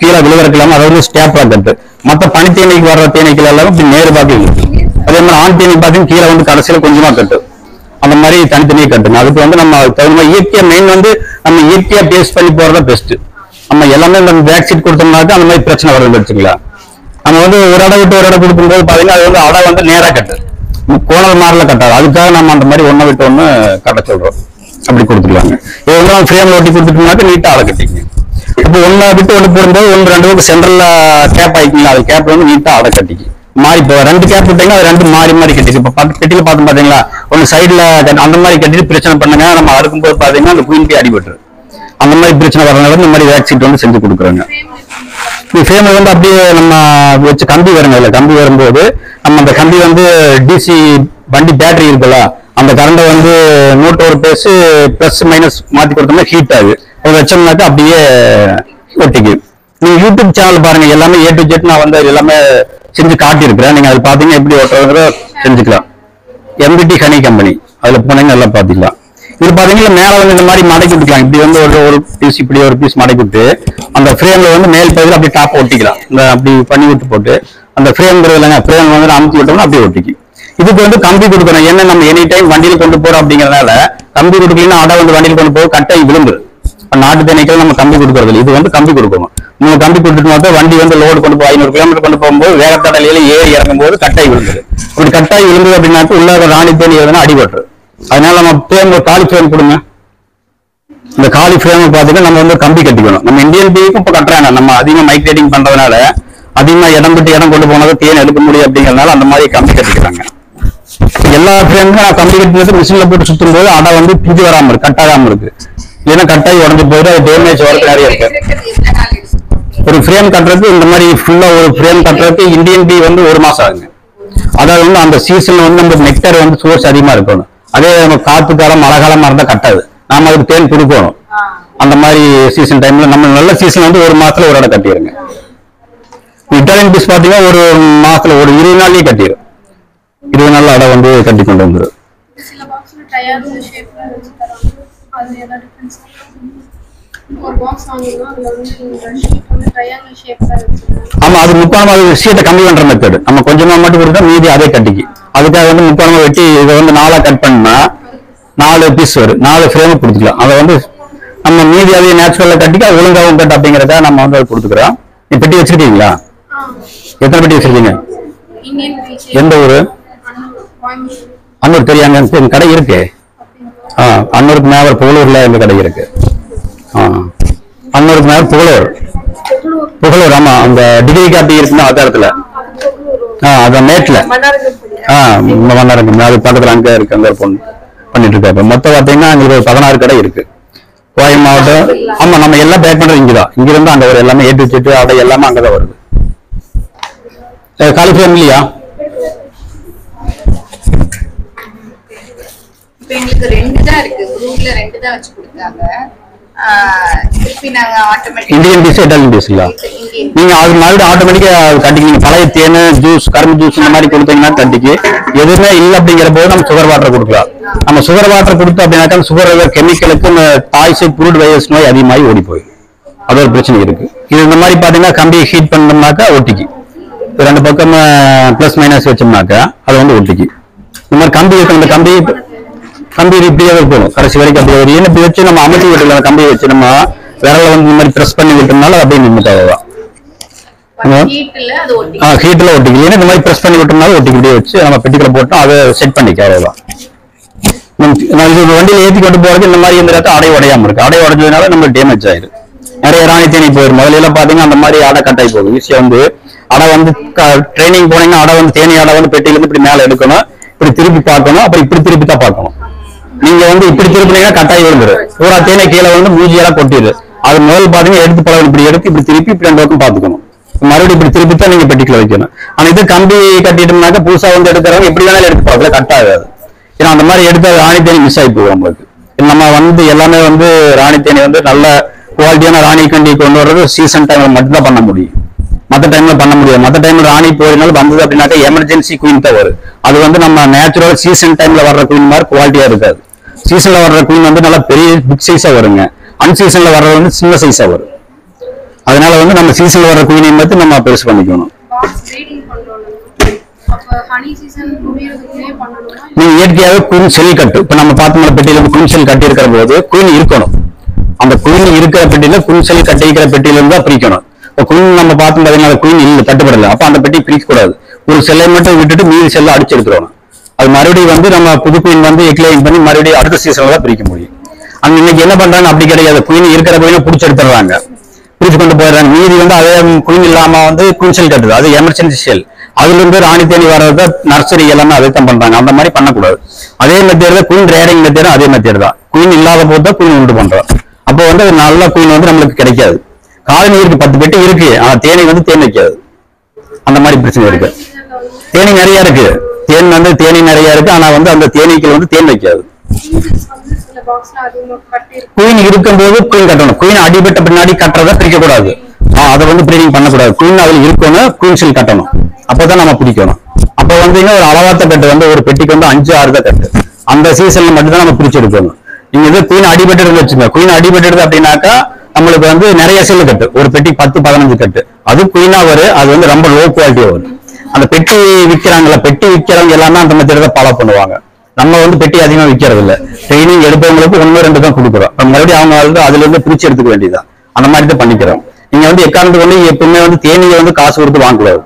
கீழே விழுவறக்கு இல்லாம அது வந்து டேப்ரா கட்டு. மற்ற பனித்தேனைக்கு வர்ற தேனீக்கள் எல்லாமே இப்படி நேரு பாக்கி இருக்கு. அதே மாதிரி ஆண் தேனீக்கு பாத்தீங்கன்னா கீழே வந்து கடைசியில கொஞ்சமா கட்டு. அந்த மாதிரி தனித்தனியே கட்டுங்க. அதுக்கு வந்து நம்ம தகுந்த இயற்கையா மெயின் வந்து நம்ம இயற்கையா டேஸ்ட் பண்ணி போறதா பெஸ்ட். நம்ம எல்லாமே நம்ம வேக்சின் கொடுத்தோம்னாக்கா அந்த மாதிரி பிரச்சனை வருது வச்சுக்கலாம். நம்ம வந்து ஒரு அடை விட்டு ஒரு அடை கொடுக்கும்போது பாத்தீங்கன்னா அது வந்து அடை வந்து நேரா கட்டு, கோணல் மாறல கட்டாது. அதுக்காக நம்ம அந்த மாதிரி ஒண்ணு விட்டு ஒண்ணு கட்ட சொல்றோம். அப்படி கொடுத்துருவாங்க. இது வந்து ஃப்ரேம்ல ஒட்டி கொடுத்துட்டோம்னாக்க நீட்டா அடை கட்டிங்க. இப்போ ஒண்ணு விட்டு ஒண்ணு போடும்போது 1-2 பக்கம் சென்ட்ரல்ல கேப் ஆயிக்கலாம். அது கேப் வந்து நீட்டா அடை கட்டிக்கு மாறி இப்போ 2 கேப் விட்டீங்கன்னா அது 2 மாறி மாறி கட்டிக்கு. இப்போ பெட்டியில பார்த்து பாத்தீங்களா ஒன்னு சைட்ல அந்த மாதிரி கட்டிட்டு பிரச்சனை பண்ணுங்க. நம்ம அறுக்கும்போது பாத்தீங்கன்னா அந்த குயின் போய் அடிபட்டுரு. அந்த மாதிரி பிரச்சனை வரனால இந்த மாதிரி வேக்சின் வந்து செஞ்சு கொடுக்குறாங்க. ஃப்ரேம் வந்து அப்படியே நம்ம வச்சு கம்பி வருங்க. இல்ல கம்பி வரும்போது நம்ம அந்த கம்பி வந்து டிசி வண்டி பேட்டரி இருக்குல்ல அந்த கரண்டை வந்து 101 பேஸ் பிளஸ் மைனஸ் மாத்தி கொடுத்தோம்னா ஹீட் ஆகுது. அதை வச்சோம்னாக்கா அப்படியே ஒட்டிக்கு. நீங்க யூடியூப் சேனல் பாருங்க. எல்லாமே A to Z நான் வந்து எல்லாமே செஞ்சு காட்டியிருக்கிறேன். நீங்க அது பாத்தீங்கன்னா எப்படி ஓட்டுறதுங்கிற செஞ்சுக்கலாம். MBT ஹனி கம்பெனி அதுல போனீங்கன்னா நல்லா பாத்துக்கலாம். இது பாத்தீங்கன்னா மேல வந்து இந்த மாதிரி மடக்கி விட்டுக்கலாம். இப்படி வந்து ஒரு பீஸ் இப்படி ஒரு பீஸ் மடக்கி விட்டு அந்த ஃப்ரேம்ல வந்து மேல் பகுதியில் அப்படி டாப் ஒட்டிக்கலாம். இந்த அப்படி பண்ணி விட்டு போட்டு அந்த ஃப்ரேம் இல்லைங்க ஃப்ரேம் வந்து அமுத்தி விட்டோம்னா அப்படியே ஒட்டிக்கு. இதுக்கு வந்து கம்பி கொடுக்கணும். ஏன்னா நம்ம எனி டைம் வண்டியில் கொண்டு போறோம் அப்படிங்கறதுனால கம்பி கொடுக்கலன்னா அடை வந்து வண்டியில் கொண்டு போக கட்டை விழுந்துரு. நாட்டு தேனீக்கள் நம்ம கம்பி கொடுக்கறது இது வந்து கம்பி கொடுக்கணும். நம்ம கம்பி கொடுத்துட்டு வண்டி வந்து லோடு கொண்டு போய் 500 கிலோமீட்டர் கொண்டு போகும்போது வேகத்தடையில ஏறி இறங்கும் போது கட்டாய் விழுந்துரு. அப்படி கட்டாய் விழுந்தது அப்படின்னாக்க உள்ள ராணி தேனி எதுனா அடிபட்டுரு. அதனால நம்ம ஃப்ரேம் காலி ஃப்ரேம் கொடுங்க. இந்த காலி ஃப்ரேம் பாத்தீங்கன்னா நம்ம வந்து கம்பி கட்டிக்கணும். நம்ம இந்தியன் பீக்கும் இப்ப கட்டுறாங்க. நம்ம அதிகமா மைக்ரேட்டிங் பண்றதுனால அதிகமா இடம் விட்டு இடம் கொண்டு போனதை தேன் எடுக்க முடியும் அப்படிங்கறதுனால அந்த மாதிரி கம்பி கட்டிக்கிறாங்க. எல்லா ஃப்ரேமுக்கும் நான் கம்பி கட்டினது மிஷின்ல போட்டு சுத்தும் போது அடை வந்து பிஞ்சு வராம இருக்கு, கட்டாகாம இருக்கு. இல்லைன்னா கட்டாயி உடஞ்சு போயிட்டு அது டேமேஜ் வரது நிறைய இருக்கு. ஒரு ஃப்ரேம் கட்டுறதுக்கு இந்த மாதிரி ஃபுல்லா ஒரு ஃப்ரேம் கட்டுறதுக்கு இந்தியன் பீ வந்து 1 மாசம் ஆகுங்க. அதாவது வந்து அந்த சீசன்ல வந்து நம்ம நெக்டர் வந்து சோர்ஸ் அதிகமா இருக்கணும். அதே நம்ம காத்து காலம் மழை காலமா இருந்தா கட்டாது, நாம அதுக்கு தேன் கொடுக்கணும். அந்த மாதிரி சீசன் டைம்ல நம்ம நல்ல சீசன் வந்து 1 மாசத்துல ஒரு இடம் கட்டிடுங்க. இட்டாலியன் பீஸ் பாத்தீங்கன்னா 1 மாசத்துல ஒரு 20 நாள்லயே கட்டிடும். 20 நாள்ல இடம் வந்து கட்டி கொண்டு வந்துடும். ஆமா, அது முக்காணமா ஷீட்டை கம்மி பண்ற மெத்தட். நம்ம கொஞ்சமா மட்டும் கொடுத்தா மீதி அதே கட்டிக்கு. அதுக்காக வந்து முக்காணமா வெட்டி இதை வந்து 4 கட் பண்ணா 4 பீஸ் வரும், 4 ஃப்ரேம் கொடுத்துக்கலாம். அதை வந்து நம்ம மீதி அதே நேச்சுரலா கட்டிக்க ஒழுங்காவும் கட் அப்படிங்கறத நம்ம வந்து அதை கொடுத்துக்கிறோம். நீ பெட்டி வச்சிருக்கீங்களா? எத்தனை பெட்டி வச்சிருக்கீங்க? எந்த ஊரு? அன்னூர். தெரியாங்க, கடை இருக்கு. அன்னூருக்கு மேல புகழூர்ல எங்க கடை இருக்கு. அன்னூருக்கு மேல புகழூர். ஆமா, அந்த டிகிரி காப்பி இருக்குன்னா ஆதாரத்துல அதான் மேட்ல மன்னாருக்கு அது பக்கத்துல அங்க இருக்கு. அங்க பண்ணிட்டு இருக்காரு. மொத்தம் பாத்தீங்கன்னா எங்களுக்கு ஒரு 16 கடை இருக்கு கோயம் மாவட்டம். ஆமா, நம்ம எல்லாம் பேக் பண்றது இங்கதான். இங்க இருந்து அங்க வரும் எல்லாமே ஏட்டு செட்டு அடை எல்லாமே அங்கதான் வருது. காலி ஃப்ரேம் இல்லையா? எங்களுக்கு 2 தான் இருக்கு. குரூப்ல 2 தான் வச்சு கொடுத்தாங்க. இந்தியன் பீஸ் இட்டாலியன் பீஸ் இல்ல. நீங்க அது மறுபடியும் ஆட்டோமேட்டிக்கா கட்டிக்கு பழைய தேன் ஜூஸ் கரும்பு ஜூஸ் இந்த மாதிரி கொடுத்தீங்கன்னா கட்டிக்கு எதுவுமே இல்லை அப்படிங்கிற போது நம்ம சுகர் வாட்டர் கொடுக்கலாம். நம்ம சுகர் வாட்டர் கொடுத்தோம் அப்படின்னாக்கா சுகர் கெமிக்கலுக்கு தாய்சைட் புரூட் வைரஸ் நோய் அதிகமாகி ஓடி போயிடும். அது ஒரு பிரச்சனை இருக்கு. இது இந்த மாதிரி பாத்தீங்கன்னா கம்பியை ஹீட் பண்ணோம்னாக்கா ஒட்டிக்கு 2 பக்கம் பிளஸ் மைனஸ் வச்சோம்னாக்கா அது வந்து ஒட்டிக்கு. இந்த மாதிரி கம்பி இருக்கு. அந்த கம்பி இப்படியே இருக்கணும் கடைசி வரைக்கும். அப்படி ஒரு இப்படி வச்சு நம்ம அமைச்சு விட்டுல கம்பியை வச்சு நம்ம விரல வந்து இந்த மாதிரி பிரஸ் பண்ணி விட்டோம்னால அப்படியே நின்றுட்டு அவ்வளவுதான். ஹீட்ல ஒட்டிக்கல இந்த மாதிரி பிரஸ் பண்ணி விட்டோம்னாலும் ஒட்டிக்கிட்டே வச்சு நம்ம பெட்டிக்குள்ள போட்டோம் அதை செட் பண்ணிக்க அவ்வளவுதான். இது வண்டியில ஏற்றி கொண்டு போறது இந்த மாதிரி இந்த அடை உடையாம இருக்கு. அடை உடைஞ்சதுனால நம்ம டேமேஜ் ஆயிரு. நிறைய ராணி தேனி போயிடும். முதல்ல எல்லாம் பாத்தீங்கன்னா அந்த மாதிரி அடை கட்டாயி போகும். ஈஸியா வந்து அடை வந்து ட்ரைனிங் போனீங்கன்னா அடை வந்து தேனி அடை வந்து பெட்டியில இருந்து இப்படி மேல எடுக்கணும், இப்படி திருப்பி பார்க்கணும், அப்புறம் இப்படி திருப்பி தான் பார்க்கணும். நீங்க வந்து இப்படி திருப்பினீங்கன்னா கட்டாயி விழுந்துரு. பூரா தேனை கீழே வந்து மூஞ்சியெல்லாம் கொட்டிடு. அது முதல் பாத்தீங்கன்னா எடுத்து பழம் இப்படி எடுத்து இப்படி திருப்பி இப்படி 2 பக்கம் பாத்துக்கணும். மறுபடியும் இப்படி திருப்பி தான் நீங்க பெட்டிக்குள்ள வைக்கணும். ஆனா இது கம்பி கட்டிட்டோம்னாக்க புதுசா வந்து எடுக்கிறவங்க எப்படி வேணாலும் எடுத்து பார்க்கல, கட் ஆகாது. ஏன்னா அந்த மாதிரி எடுத்து ராணி தேனி மிஸ் ஆகி போகும் நம்மளுக்கு. நம்ம வந்து எல்லாமே வந்து ராணி தேனி வந்து நல்ல குவாலிட்டியான ராணி கண்டி கொண்டு வர்றது சீசன் டைம்ல மட்டும் தான் பண்ண முடியும். மற்ற டைம்ல பண்ண முடியாது. மற்ற டைம்ல ராணி போயிருந்தாலும் வந்தது அப்படின்னாக்கா எமர்ஜென்சி குயின் தான் வரும். அது வந்து நம்ம நேச்சுரல் சீசன் டைம்ல வர்ற குயின் மாதிரி குவாலிட்டியா இருக்காது. சீசன்ல வர்ற குயின் வந்து நல்லா பெரிய பிக் சைஸா வருங்க. அன்சீசன்ல வர்றது வந்து சின்ன சைஸா வரும். அதனால வந்து நம்ம சீசன்ல வர்ற குயினை பார்த்து நம்ம பெருசு பண்ணிக்கணும். நீங்க இயற்கையாகவே குயின் செல் கட்டு இப்ப நம்ம பாத்து பெட்டியில குயின் செல் கட்டி இருக்கிற போது குயின் இருக்கணும். அந்த குயின் இருக்கிற பெட்டியில குயின் செல் கட்டிக்கிற பெட்டியில இருந்தா பிரிக்கணும். இப்ப குயின் நம்ம பார்த்து பாத்தீங்கன்னா குயின் இல்ல தட்டுப்படல, அப்ப அந்த பெட்டி பிரிக்க கூடாது. ஒரு செல்லை மட்டும் விட்டுட்டு மீதி செல்ல அடிச்சு எடுத்துருவோம். அது மறுபடியும் வந்து நம்ம புது குயின் வந்து எக்லைன் பண்ணி மறுபடியும் அடுத்த சீசன்ல தான் பிரிக்க முடியும். அங்க இன்னைக்கு என்ன பண்றாங்க அப்படி கிடையாது. குயின் இருக்கிற குயினை பிடிச்சி எடுத்துடுறாங்க, பிரிச்சு கொண்டு போயிடுறாங்க. மீதி வந்து அதே குயின் இல்லாம வந்து குயின் செல் கட்டுது, அது எமர்ஜென்சி செல். அதுல இருந்து ராணி தேனி வர்றது நர்சரி எல்லாமே அதை தான் பண்றாங்க. அந்த மாதிரி பண்ணக்கூடாது. அதே மெத்தேட் தான் குயின் ரேடிங் மெத்தேடும் அதே மெத்தேட் தான். குயின் இல்லாத போது தான் குயின் உண்டு பண்றோம். அப்போ வந்து நல்ல குயின் வந்து நம்மளுக்கு கிடைக்காது. காலனி இருக்கு 10 பெட்டி இருக்கு, ஆனா தேனி வந்து தேன் வைக்காது. அந்த மாதிரி பிரச்சனை இருக்கு. தேனி நிறைய இருக்கு, தேன் வந்து தேனி நிறைய இருக்கு, ஆனா வந்து அந்த தேனீக்கள் வந்து தேன் வைக்காது. குயின் இருக்கும் போது குயின் கட்டணும். குயின் அடிபட்ட பின்னாடி கட்டுறத பிரிக்க கூடாது. அதை வந்து ப்ரீடிங் பண்ணக்கூடாது. குயின் அதுல இருக்கணும், குயின் செல் கட்டணும். அப்பதான் நம்ம பிடிக்கணும். அப்ப வந்து ஒரு அளவாத்த கட்டு வந்து ஒரு பெட்டிக்கு வந்து 5-6 தான் கட்டு. அந்த சீசன்ல மட்டும் தான் நம்ம பிரிச்சு எடுக்கணும். நீங்க இது குயின் அடிபட்டு வச்சுங்க. குயின் அடிபட்டு அப்படின்னாக்கா நம்மளுக்கு வந்து நிறைய செல்லு கட்டு, ஒரு பெட்டி 10-15 கட்டு. அது குயினா வரும். அது வந்து ரொம்ப லோ குவாலிட்டியா வரும். அந்த பெட்டி விற்கிறாங்கல்ல, பெட்டி விற்கிறவங்க எல்லாமே அந்த மெத்தேட ஃபாலோ பண்ணுவாங்க. நம்ம வந்து பெட்டி அதிகமா விற்கிறது இல்லை. ட்ரைனிங் எடுப்பவங்களுக்கு 1-2 தான் கொடுக்குறோம். மறுபடியும் அவங்க வந்து அதுல இருந்து பிரிச்சு எடுத்துக்க வேண்டியதான். அந்த மாதிரி தான் பண்ணிக்கிறோம். நீங்க வந்து எக்காரணத்து கொண்டு எப்பவுமே வந்து தேனியை வந்து காசு கொடுத்து வாங்கக்கூடாது.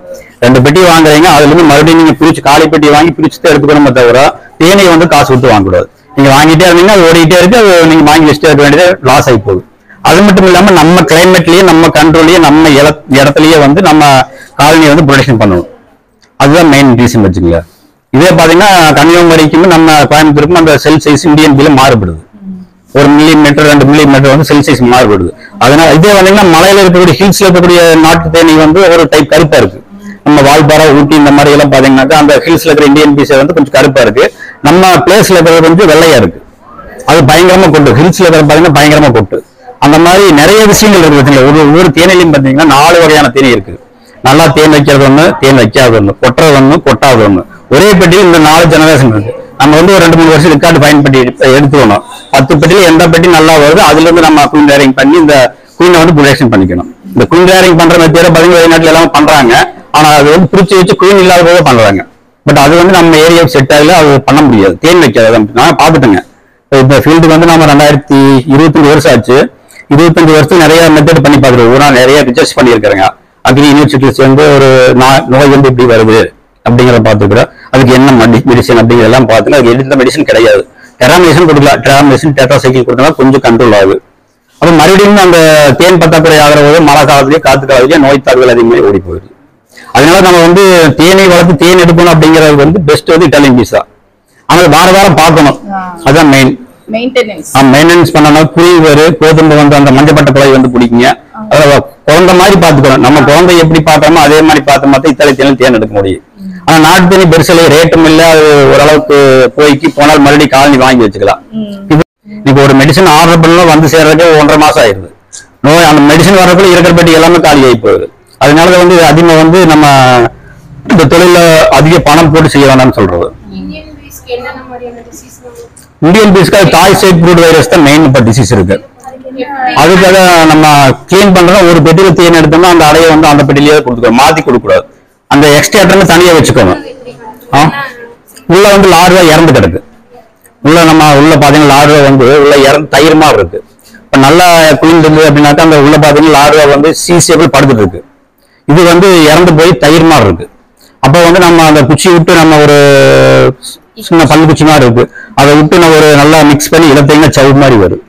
2 பெட்டி வாங்குறீங்க, அதுல இருந்து மறுபடியும் நீங்க பிரிச்சு காலி பெட்டி வாங்கி பிரிச்சு தான் எடுத்துக்கணுமே தவிர தேனியை வந்து காசு கொடுத்து வாங்கக்கூடாது. நீங்க வாங்கிட்டே இருந்தீங்கன்னா அது ஓடிட்டே இருக்கு, அது நீங்க வாங்கி வச்சுட்டே இருக்க வேண்டியது லாஸ் ஆகி போகுது. அது மட்டும் இல்லாம நம்ம கிளைமேட்லயே நம்ம கண்ட்ரோல்லயே நம்ம இடத்துலயே வந்து நம்ம காலனியை வந்து ப்ரொடெக்ஷன் பண்ணணும். அதுதான் மெயின் ரீசன் வச்சுக்கல. இதே பாத்தீங்கன்னா கன்னியாகுமரிக்கும் நம்ம கோயம்புத்தூருக்கும் அந்த செல் சைஸ் இந்தியன் பீல மாறுபடுது. 1 மில்லிமீட்டர் 2 மில்லிமீட்டர் வந்து செல் சைஸ் மாறுபடுது. அதனால இதே வந்தீங்கன்னா மலையில இருக்கக்கூடிய ஹில்ஸ்ல இருக்கக்கூடிய நாட்டு தேனி வந்து ஒரு டைப் கருப்பா இருக்கு. நம்ம வால்பாறை ஊட்டி இந்த மாதிரி எல்லாம் பாத்தீங்கன்னாக்கா அந்த ஹில்ஸ்ல இருக்கிற இந்தியன் பீஸ் வந்து கொஞ்சம் கருப்பா இருக்கு. நம்ம பிளேஸ்ல இருக்கிறது வந்து வெள்ளையா இருக்கு. அது பயங்கரமா கொட்டு. ஹில்ஸ்ல இருக்கிற பாத்தீங்கன்னா பயங்கரமா கொட்டு. அந்த மாதிரி நிறைய விஷயங்கள் இருக்கு. ஒவ்வொரு தேனிலையும் பாத்தீங்கன்னா 4 வகையான தேனி இருக்கு. நல்லா தேன் வைக்கிறது ஒண்ணு, தேன் வைக்காத ஒண்ணு, கொட்டுறது ஒண்ணு, கொட்டாத ஒண்ணு. ஒரே பெட்டியில் இந்த 4 ஜெனரேஷன் இருக்கு. நம்ம வந்து ஒரு 2-3 வருஷம் ரெக்கார்டு பயன் பெட்டி எடுத்துக்கணும். 10 பெட்டியில எந்த பெட்டி நல்லா வருது அதுல இருந்து நம்ம குயின் ரேரிங் பண்ணி இந்த குயினை வந்து ப்ரொடக்ஷன் பண்ணிக்கணும். இந்த குயின் ரேரிங் பண்ற மெத்தேட பாத்தீங்கன்னா வெளிநாட்டுல எல்லாம் பண்றாங்க. ஆனா அது வந்து பிரிச்சு வச்சு குயின் இல்லாத போது பண்றாங்க. பட் அது வந்து நம்ம ஏரியாவுக்கு செட் ஆகல, அது பண்ண முடியாது. தேன் வைக்காது. நான் பாத்துட்டேங்க. இந்த ஃபீல்டுக்கு வந்து நம்ம 2025 வருஷம் ஆச்சு. 25 வருஷத்துக்கு நிறைய மெத்தட் பண்ணி பாக்குறோம். நிறைய ரிசர்ச் பண்ணியிருக்காங்க. அக்ரி யூனிவர்சிட்டியில சேர்ந்து ஒரு நோய் வந்து இப்படி வருது அப்படிங்கிறத பார்த்துக்கிறோம். அதுக்கு என்ன மெடிசன் அப்படிங்கிறதெல்லாம் பார்த்துட்டு அதுக்கு எந்த மெடிசன் கிடையாது. டெராமெடிசன் கொடுக்கலாம். டெராமெடிசன் டெட்ராசைக்கிள் கொடுத்தா கொஞ்சம் கண்ட்ரோல் ஆகுது. அப்ப மறுபடியும் அந்த தேன் பற்றாக்குறை ஆகிற போது மழை காலத்திலேயே காத்து காலத்திலேயே நோய் தாக்குதல் அதிகமாக ஓடி போயிடுது. அதனால நம்ம வந்து தேனை வளர்த்து தேன் எடுக்கணும் அப்படிங்கிறது வந்து பெஸ்ட் வந்து இட்டாலியன் பீஸா. ஆனால் வாரம் பார்க்கணும். அதுதான் மெயின்டெனன்ஸ் பண்ணணும். குருவி வேறு கோதுமை வந்து அந்த மஞ்சப்பட்ட குழாய் வந்து பிடிக்குங்க. குழந்தை மாதிரி பாத்துக்கணும். நம்ம குழந்தை எப்படி பார்த்தோமோ அதே மாதிரி பார்த்த மாதிரி இத்தாலி தேனில் தேன் எடுக்க முடியும். ஆனா நாட்டு தேனி பெருசில ரேட்டும் இல்ல, அது ஓரளவுக்கு போய்க்கு போனால் மறுபடியும் காலனி வாங்கி வச்சுக்கலாம். இப்போ ஒரு மெடிசன் ஆர்டர் பண்ணலாம் வந்து சேர்றதுக்கு 1.5 மாசம் ஆயிருது. நோய் அந்த மெடிசன் வர்றதுக்குள்ள இருக்கிற பெட்டி எல்லாமே காலி ஆகி போகுது. அதனால வந்து அதிகமா வந்து நம்ம இந்த தொழில அதிக பணம் போட்டு செய்ய வேண்டாம்னு சொல்றது. இந்தியன் பீஸ்க்கு தாய் சைட் ப்ரூட் வைரஸ் தான் மெயின் இப்போ டிசீஸ் இருக்கு. அதுக்காக நம்ம கிளீன் பண்றோம். ஒரு பெட்டியில தேன் எடுத்தோம்னா அந்த அடையை வந்து அந்த பெட்டிலேயே கொடுத்துக்கணும். மாத்தி கொடுக்கூடாது. அந்த எக்ஸ்ட்ரா தனியா வச்சுக்கோங்க. உள்ள வந்து லார்வா இறந்து கிடக்கு. உள்ள நம்ம உள்ள பாத்தீங்கன்னா லார்வா வந்து உள்ள இறந்து தயிர் மாதிரி இருக்கு. இப்ப நல்லா குளிர் இருந்தது அப்படின்னாக்கா அந்த உள்ள பாத்தீங்கன்னா லார்வா வந்து சீசியபிள் படுத்துட்டு இருக்கு. இது வந்து இறந்து போய் தயிர் மாதிரி இருக்கு. அப்ப வந்து நம்ம அந்த குச்சி விட்டு நம்ம ஒரு சின்ன பல்லு குச்சி மாதிரி இருக்கு, அதை விட்டு நம்ம ஒரு நல்லா மிக்ஸ் பண்ணி இழுத்தீங்கன்னா சவு மாதிரி வரும்.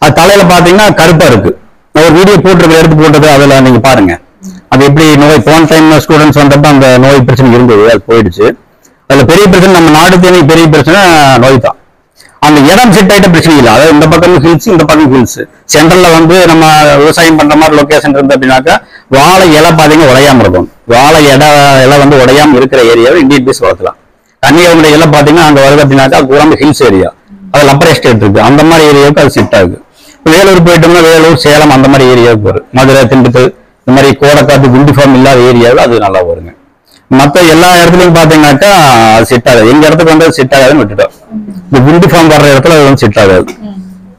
அது தலையில பாத்தீங்கன்னா கருப்பா இருக்கு. நான் ஒரு வீடியோ போட்டிருக்க எடுத்து போட்டது அதுல நீங்க பாருங்க. அது எப்படி நோய் போன டைம் ஸ்டூடெண்ட்ஸ் வந்தப்ப அந்த நோய் பிரச்சனை இருந்தது, அது போயிடுச்சு. அதுல பெரிய பிரச்சனை நம்ம நாடு தேனி பெரிய பிரச்சனை நோய் தான். அந்த இடம் செட் ஆயிட்ட பிரச்சனை இல்லை. அதாவது இந்த பக்கம் ஹில்ஸ் இந்த பக்கம் ஹில்ஸ் சென்ட்ரல்ல வந்து நம்ம விவசாயம் பண்ற மாதிரி லொகேஷன் இருந்து அப்படின்னாக்கா வாழை இலை பாத்தீங்கன்னா உடையாம இருக்கும். வாழை இலை வந்து உடையாம இருக்கிற ஏரியாவை இந்தியன் பீஸ் வளர்க்கலாம். கன்னியாகுமரி எல்லாம் பாத்தீங்கன்னா அங்க வருது அப்படின்னாக்கா அது ஹில்ஸ் ஏரியா, அது லப்பர் எஸ்டேட் இருக்கு. அந்த மாதிரி ஏரியாவுக்கு அது செட் ஆகுது. வேலூர் போயிட்டோம்னா வேலூர் சேலம் அந்த மாதிரி ஏரியாவுக்கு வரும். மதுரை திண்டுக்கல் இந்த மாதிரி கோடைக்காட்டு குண்டிஃபார்ம் இல்லாத ஏரியாவில் அது நல்லா வருங்க. மற்ற எல்லா இடத்துலையும் பாத்தீங்கன்னாக்கா அது செட் ஆகாது. எங்க இடத்துக்கு வந்து அது செட் ஆகாதுன்னு விட்டுட்டோம். இந்த குண்டிஃபார்ம் வர்ற இடத்துல அது வந்து செட் ஆகாது.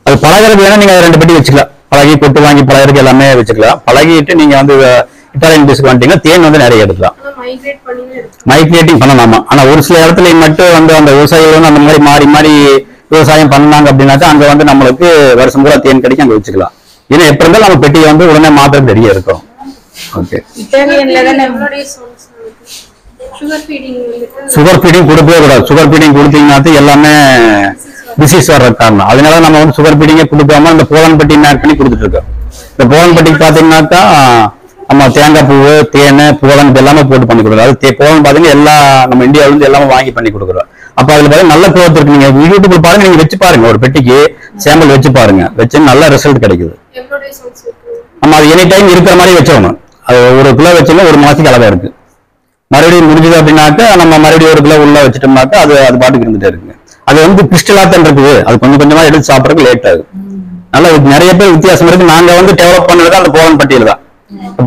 அது பழகிறது வேணா நீங்க 2 பெட்டி வச்சுக்கலாம். பழகி கொட்டு வாங்கி பழகிறதுக்கு எல்லாமே வச்சுக்கலாம். பழகிட்டு நீங்க வந்து இட்டாலியன் பீஸ்க்கு வந்துட்டீங்கன்னா தேன் வந்து நிறைய எடுக்கலாம். மைக்ரேட்டிங் பண்ணலாமா. ஆனா ஒரு சில இடத்துல மட்டும் வந்து அந்த விவசாயிகள் வந்து அந்த மாதிரி மாறி மாறி விவசாயம் பண்ணாங்க அப்படின்னாக்கா அங்க வந்து நம்மளுக்கு வருஷம் பூரா தேன் கிடைக்கும், அங்க வச்சுக்கலாம். ஏன்னா எப்ப இருந்தாலும் நம்ம பெட்டியை வந்து உடனே மாத்திரம் ரெடியா இருக்கும். ஓகே. சுகர் ஃபீடிங் கொடுக்கவே கூடாது. சுகர் ஃபீடிங் கொடுத்தீங்கன்னா எல்லாமே டிசீஸ் வர்ற காரணம். அதனால நம்ம வந்து சுகர் ஃபீடிங்கே கொடுக்காம இந்த போலன் பட்டி மேக் பண்ணி கொடுத்துட்டு இருக்கோம். இந்த போலன் பட்டிக்கு பாத்தீங்கன்னாக்கா நம்ம தேங்காய் பூ தேன் போலன் இது எல்லாமே போட்டு பண்ணி கொடுக்குறோம். அது போலன் பாத்தீங்கன்னா எல்லா நம்ம இந்தியாவில இருந்து எல்லாமே வாங்கி பண்ணி கொடுக்குறோம். அப்ப அதுல பாத்தீங்கன்னா நல்ல குரோத் இருக்கு. நீங்க யூடியூப்ல பாருங்க, நீங்க வச்சு பாருங்க, ஒரு பெட்டிக்கு சாம்பிள் வச்சு பாருங்க, வச்சு நல்ல ரிசல்ட் கிடைக்குது. நம்ம அது எனி டைம் இருக்கிற மாதிரி வச்சோம். அது 1 கிலோ வச்சோம்னா 1 மாசத்துக்கு அளவா இருக்கு. மறுபடியும் முடிஞ்சது அப்படின்னாக்கா நம்ம மறுபடியும் 1 கிலோ உள்ள வச்சுட்டோம்னாக்கா அது பாட்டுக்கு இருந்துட்டே இருக்குங்க. அது வந்து கிறிஸ்டலாத்தான் இருக்குது. அது கொஞ்சம் கொஞ்சமா எடுத்து சாப்பிடறதுக்கு லேட் ஆகுது. நல்லா நிறைய பேர் வித்தியாசம் இருக்கு. நாங்க வந்து டெவலப் பண்ணது அந்த போலன் பட்டியல் தான்.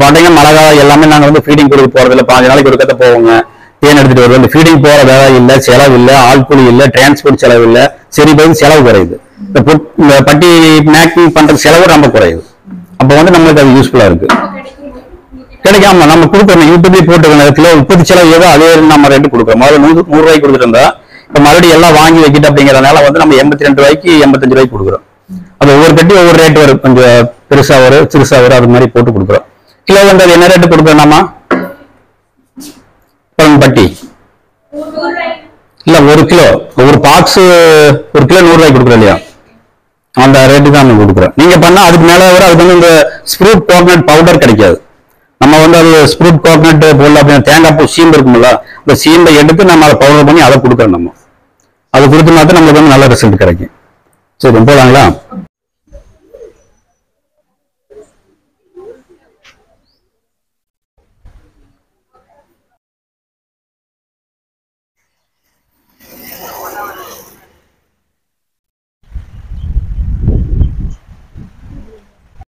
பாத்தீங்கன்னா மழை காலம் எல்லாமே நாங்க வந்து ஃபீடிங் கொடுக்க போறது இல்லை. 5 நாளைக்கு ஒரு கதை போவோங்க, தேன் எடுத்துட்டு வருவோம். இந்த ஃபீடிங் போற வேலை இல்லை, செலவு இல்லை, ஆள்கூலி இல்லை, டிரான்ஸ்போர்ட் செலவு இல்லை. சரி போய் செலவு குறையுது. இந்த பட்டி மேக்கிங் பண்றது செலவு ரொம்ப குறையுது. அப்ப வந்து நம்மளுக்கு அது யூஸ்ஃபுல்லா இருக்கு. கிடைக்காம நம்ம கொடுக்கணும். யூடியூப்லயே போட்டுக்கணும். கிலோ 30 செலவு ஏதோ அதே நம்ம ரேட்டு கொடுக்குறோம். முதல்ல 100 ரூபாய்க்கு கொடுத்துட்டு இருந்தா இப்ப மறுபடியும் எல்லாம் வாங்கி வைக்கிட்டு அப்படிங்கிறதுனால வந்து நம்ம 82 ரூபாய்க்கு 85 ரூபாய்க்கு கொடுக்குறோம். அது ஒவ்வொரு கட்டி ஒவ்வொரு ரேட் வரும். கொஞ்சம் பெருசா வரும், சிறுசா வரும், அது மாதிரி போட்டு கொடுக்குறோம். கிலோ வந்து அது என்ன ரேட்டு கொடுக்குறோம்மா? பட்டி இல்ல 1 கிலோ ஒரு பாக்ஸ் 1 கிலோ 100 ரூபாய்க்கு கொடுக்குறோம் இல்லையா, அந்த ரேட்டு தான் நம்ம கொடுக்குறோம். நீங்க பண்ணா அதுக்கு மேல வர அதுக்கு வந்து இந்த ஸ்ப்ரூட் கோகனட் பவுடர் கிடைக்காது. நம்ம வந்து அது ஸ்ப்ரூட் கோகனட் போடல அப்படின்னா தேங்காய் பூ சீம்பு இருக்கும்ல, அந்த சீம்பை எடுத்து நம்ம அதை பவுடர் பண்ணி அதை கொடுக்குறோம். நம்ம அது கொடுத்து மாத்திரம் நம்மளுக்கு வந்து நல்ல ரிசல்ட் கிடைக்கும். சரி போலாங்களா?